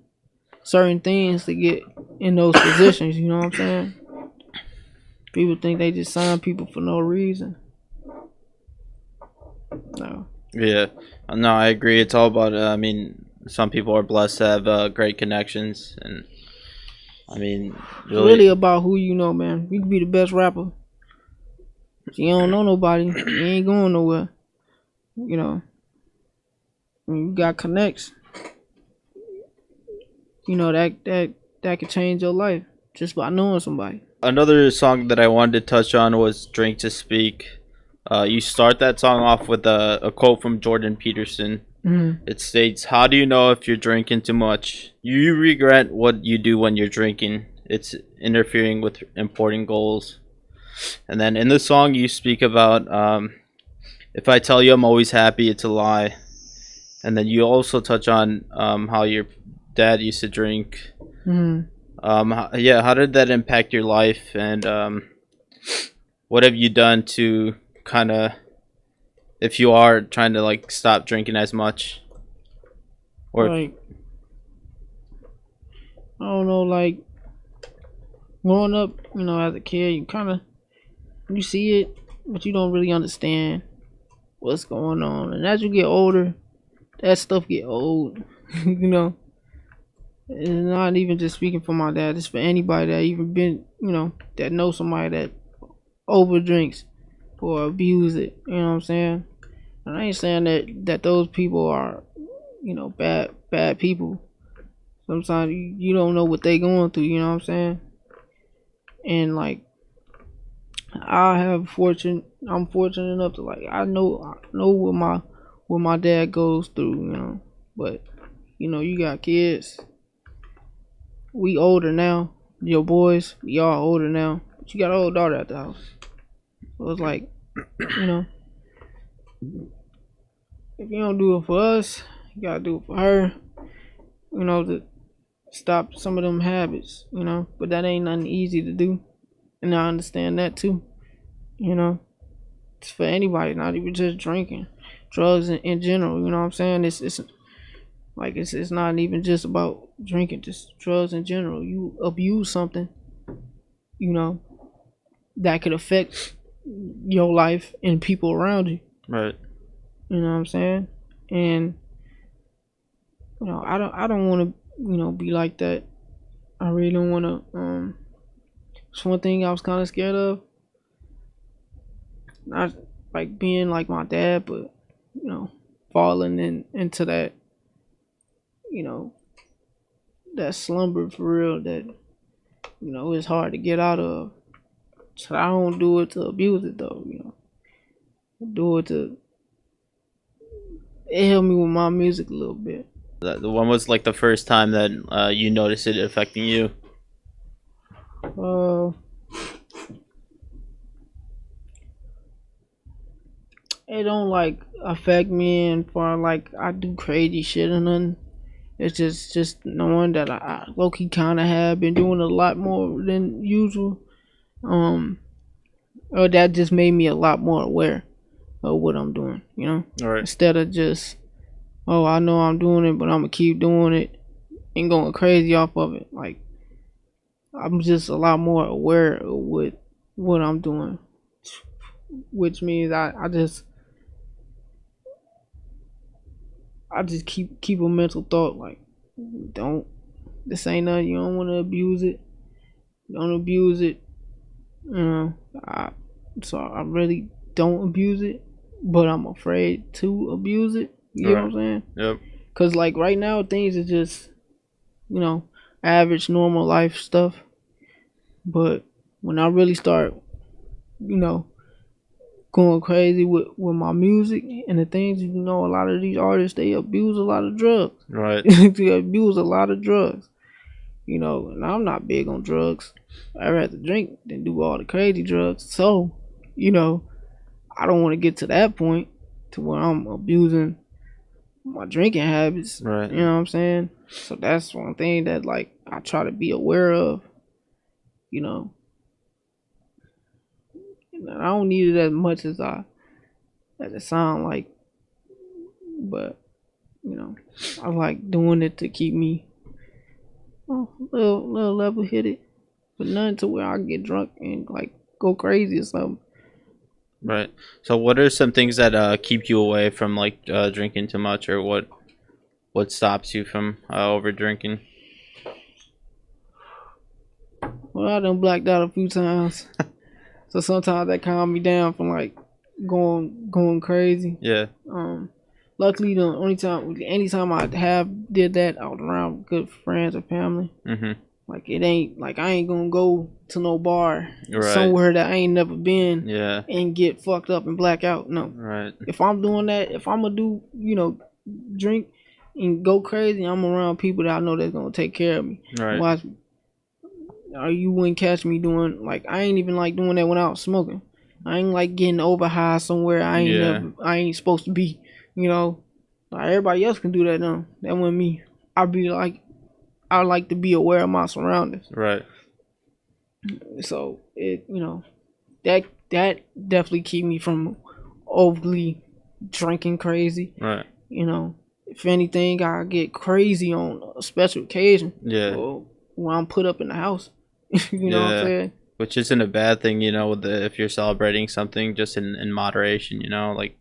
certain things to get in those positions. You know what I'm saying? People think they just sign people for no reason. No. Yeah, no, I agree. It's all about. I mean, some people are blessed to have great connections, and I mean, It's really about who you know, man. You can be the best rapper. If you don't know nobody, you ain't going nowhere. You know, when you got connects, that could change your life just by knowing somebody. Another song that I wanted to touch on was "Drink to Speak." You start that song off with a quote from Jordan Peterson. Mm-hmm. It states, "How do you know if you're drinking too much? You regret what you do when you're drinking. It's interfering with important goals." And then in the song, you speak about, "If I tell you I'm always happy, it's a lie." And then you also touch on how your dad used to drink. Mm-hmm. How did that impact your life? And what have you done to kind of, if you are trying to like stop drinking as much, or Like, I don't know, like growing up, as a kid, you see it, but you don't really understand what's going on. And as you get older, that stuff get old. you know, it's not even just speaking for my dad. It's for anybody that even been, that knows somebody that over drinks or abuse it. You know what I'm saying? And I ain't saying that those people are, bad people. Sometimes you don't know what they going through. You know what I'm saying? And like I'm fortunate enough to like I know what my dad goes through. But you got kids. We older now. Your boys, we all older now. But you got an old daughter at the house. So it's like, if you don't do it for us, you gotta do it for her. To stop some of them habits. But that ain't nothing easy to do, and I understand that too. It's for anybody, not even just drinking, drugs in general. You know what I'm saying? It's like it's not even just about drinking, just drugs in general. You abuse something, that could affect your life and people around you. right? You know what I'm saying? And I don't want to be like that. I really don't want to. It's one thing I was kind of scared of, not like being like my dad, but falling into that, you know, that slumber for real that it's hard to get out of. So I don't do it to abuse it though. I do it to it helped me with my music a little bit. When was like the first time that you noticed it affecting you? Uh, it don't like affect me and for like I do crazy shit or nothing. It's just knowing that I low key kind of have been doing a lot more than usual. Um, or that just made me a lot more aware of what I'm doing. All right. Instead of just I know I'm doing it, but I'm gonna keep doing it and going crazy off of it. Like I'm just a lot more aware of what I'm doing, which means I just keep a mental thought like, don't this ain't nothing. You don't want to abuse it. Don't abuse it. So I really don't abuse it, but I'm afraid to abuse it. You know what I'm saying? Yep. Cause like right now things are just average normal life stuff, but when I really start going crazy with my music and the things, a lot of these artists, they abuse a lot of drugs. Right. They abuse a lot of drugs. And I'm not big on drugs. I'd rather drink than do all the crazy drugs. So, I don't want to get to that point to where I'm abusing my drinking habits. Right. You know what I'm saying? So that's one thing that like I try to be aware of. And I don't need it as much as it sound like, but I like doing it to keep me little level headed, but nothing to where I get drunk and like go crazy or something. Right. So, what are some things that keep you away from like drinking too much, or what stops you from over drinking? Well, I done blacked out a few times, so sometimes that calm me down from like going crazy. Yeah. Luckily, anytime I have did that, I was around good friends or family. Mhm. Like it ain't like I ain't gonna go to no bar Right. somewhere that I ain't never been. Yeah. And get fucked up and black out. No. Right. If I'm doing that, if I'm gonna do drink and go crazy, I'm around people that I know that's gonna take care of me. Right. Watch me. Or you wouldn't catch me doing like I ain't even like doing that when I was smoking. I ain't like getting over high somewhere I ain't supposed to be. Like everybody else can do that now. That wasn't me. I like to be aware of my surroundings. Right. So it that definitely keep me from overly drinking crazy. Right. If anything, I get crazy on a special occasion. Yeah. Or when I'm put up in the house. You know what I'm saying? Which isn't a bad thing, if you're celebrating something just in moderation, like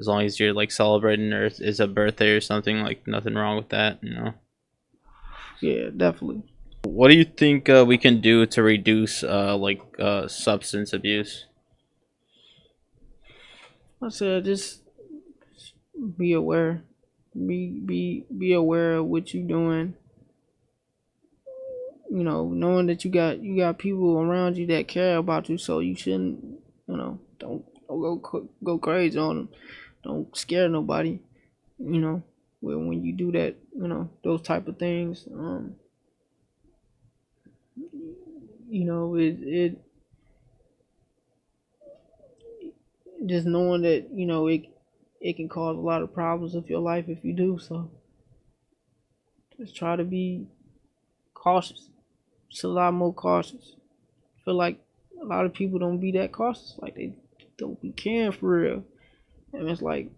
as long as you're like celebrating or it's a birthday or something, like nothing wrong with that, Yeah, definitely. What do you think we can do to reduce substance abuse? I said just be aware. Be aware of what you're doing. Knowing that you got people around you that care about you, so you shouldn't, don't go crazy on them. Don't scare nobody. When you do that, those type of things. It just knowing that it can cause a lot of problems with your life if you do so. Just try to be cautious. Just a lot more cautious. I feel like a lot of people don't be that cautious. Like they don't be caring for real. And it's like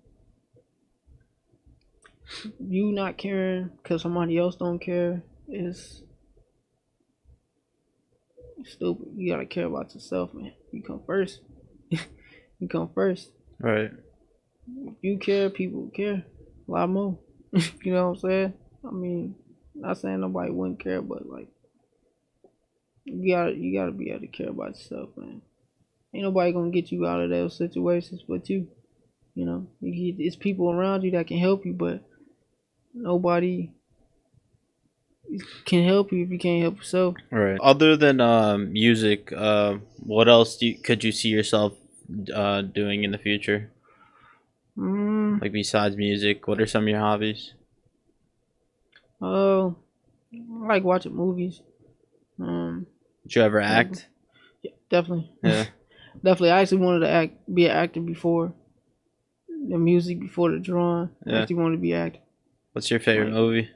you not caring because somebody else don't care is stupid. You gotta care about yourself, man. You come first. You come first. Right. If you care, people care a lot more. You know what I'm saying? I mean, not saying nobody wouldn't care, but like You gotta be able to care about yourself, man. Ain't nobody gonna get you out of those situations but you. You know, it's people around you that can help you, but nobody can help you if you can't help yourself. Right. Other than music, what else could you see yourself doing in the future? Like besides music, what are some of your hobbies? I like watching movies. Did you ever act? Yeah, definitely. Yeah. Definitely. I actually wanted to be an actor before the music, before the drawing. I Yeah. actually wanted to be an actor. What's your favorite movie?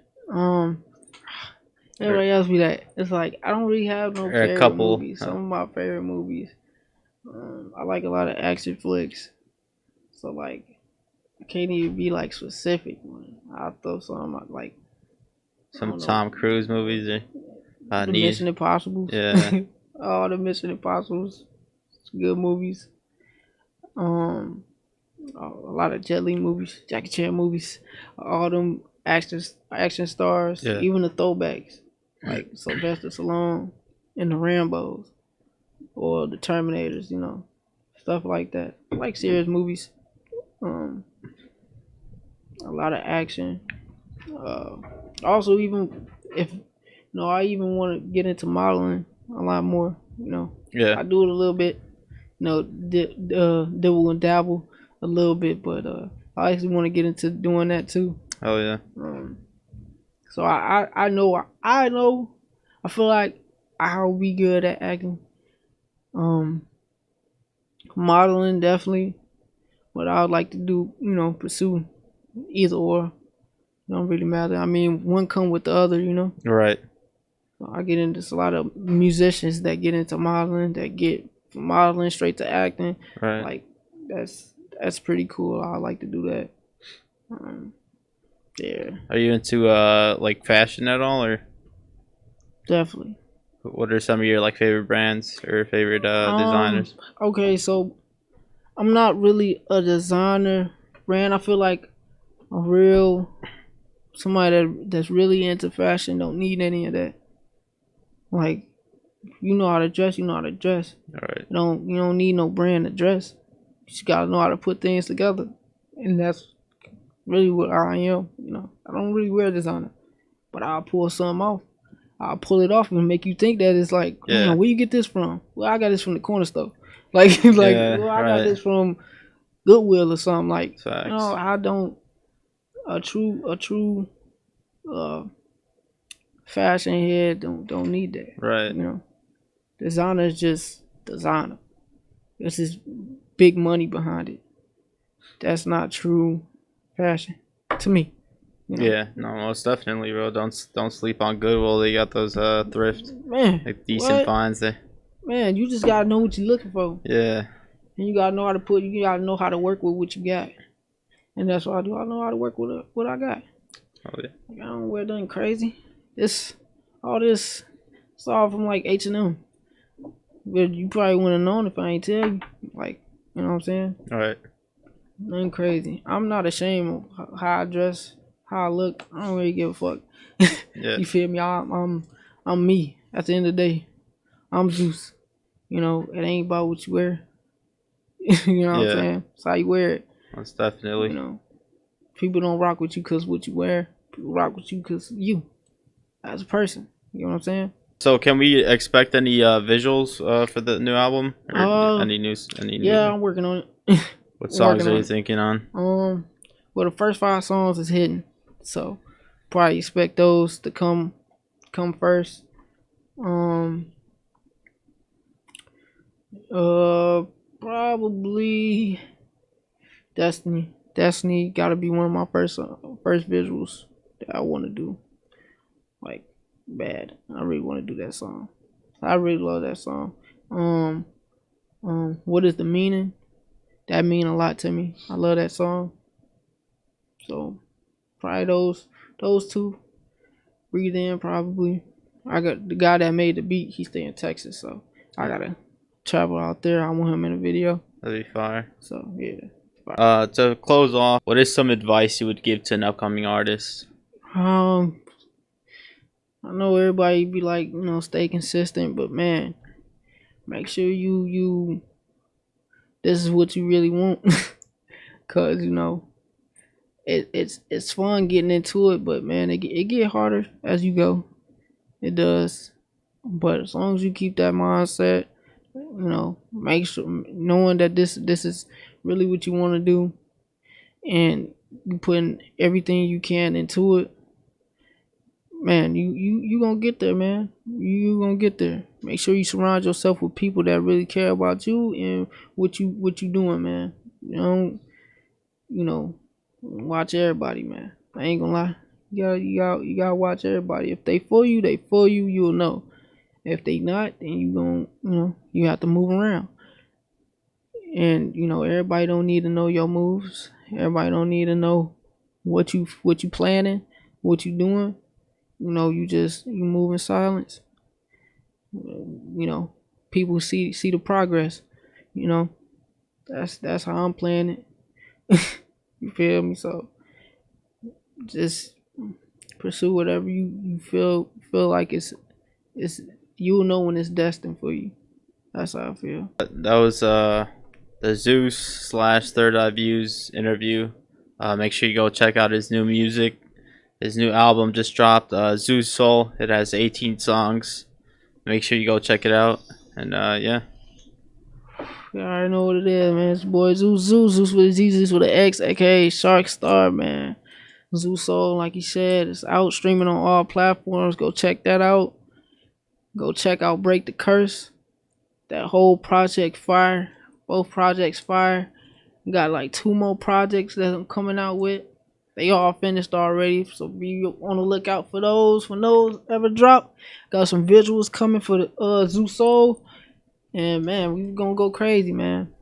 Everybody asks me that. It's like I don't really have no Or a favorite couple. movies. Some of my favorite movies. I like a lot of action flicks. So like I can't even be like specific. I'll throw some like Some Tom Cruise movies or the Mission Impossibles. Yeah. All the Mission Impossibles. Good movies. A lot of Jet Li movies, Jackie Chan movies, all them action stars, Yeah. even the throwbacks like Sylvester Stallone and the Rambos or the Terminators, you know, stuff like that. I like serious movies. A lot of action. Also, even if I even want to get into modeling a lot more. You know, Yeah. I do it a little bit. You know, dibble and dabble a little bit, but I actually want to get into doing that too. Oh yeah. So I know I feel like I'll be good at acting. Modeling definitely, but I would like to do, pursue either or. It don't really matter. I mean, one come with the other, you know. Right. I get into a lot of musicians that get into modeling, that get from modeling straight to acting. Right. Like that's pretty cool. I like to do that. Yeah. Are you into like fashion at all, or Definitely. what are some of your like favorite brands or favorite designers? Okay, so I'm not really a designer brand. I feel like a real somebody that's really into fashion don't need any of that. Like, you know how to dress, you know how to dress. All right. You don't need no brand to dress. You just gotta know how to put things together, and that's really what I am. You know, I don't really wear designer, but I'll pull something off. I'll pull it off and make you think that it's like, Yeah. man, where you get this from? Well, I got this from the corner store. Like, well, I got this from Goodwill or something. Like, Facts. no, I don't. A true fashion head don't need that. Right. You know, designer is just designer. There's just big money behind it. That's not true fashion to me. You know? Yeah, no, most definitely, bro. Don't sleep on Goodwill. They got those thrift, Man, like decent finds there. Man, you just gotta know what you're looking for. Yeah. And you gotta know how to you gotta know how to work with what you got. And that's what I do. I know how to work with what I got. Oh yeah. Like, I don't wear nothing crazy. It's all from like H&M. But you probably wouldn't have known if I ain't tell you. Like, you know what I'm saying? All right. Nothing crazy. I'm not ashamed of how I dress, how I look. I don't really give a fuck. Yeah. You feel me? I'm me. At the end of the day, I'm Zeus. You know, it ain't about what you wear. You know what I'm saying? It's how you wear it. Most definitely. You know, people don't rock with you because what you wear. People rock with you because you, as a person. You know what I'm saying? So can we expect any visuals for the new album? Or any news? Yeah, I'm working on it. What songs are you thinking on? Well, the first 5 songs is hidden, so probably expect those to come first. Probably Destiny gotta be one of my first visuals that I want to do. Like, bad. I really want to do that song. I really love that song. What is the meaning? That mean a lot to me. I love that song. So probably those 2. Breathe In probably. I got the guy that made the beat. He stay in Texas, so I gotta travel out there. I want him in a video. That'd be fire. So yeah. To close off, what is some advice you would give to an upcoming artist? I know everybody be like, stay consistent, but man, make sure you this is what you really want. Cause it's fun getting into it, but man, it get harder as you go. It does. But as long as you keep that mindset, make sure knowing that this is really what you want to do, and you putting everything you can into it, man, you gonna get there, man. You gonna get there. Make sure you surround yourself with people that really care about you and what you doing, man. You know, watch everybody, man. I ain't gonna lie. You gotta watch everybody. If they for you, they for you. You'll know. If they not, then you gon' you have to move around. And everybody don't need to know your moves. Everybody don't need to know what you planning, what you doing. You move in silence. People see the progress. You know, that's how I'm playing it. You feel me? So just pursue whatever you feel like it's you'll know when it's destined for you. That's how I feel. That was the Zeus slash Third Eye Views interview. Make sure you go check out his new music. His new album just dropped, Zeus Soul. It has 18 songs. Make sure you go check it out. And yeah. You already know what it is, man. It's boy Zeus with a Z, Zeus with an X, aka Shark Star, man. Zeus Soul, like he said, it's out streaming on all platforms. Go check that out. Go check out Break the Curse. That whole project fire. Both projects fire. Got like 2 more projects that I'm coming out with. They all finished already, so be on the lookout for those. When those ever drop, got some visuals coming for the Zeus Soul. And man, we gonna go crazy, man.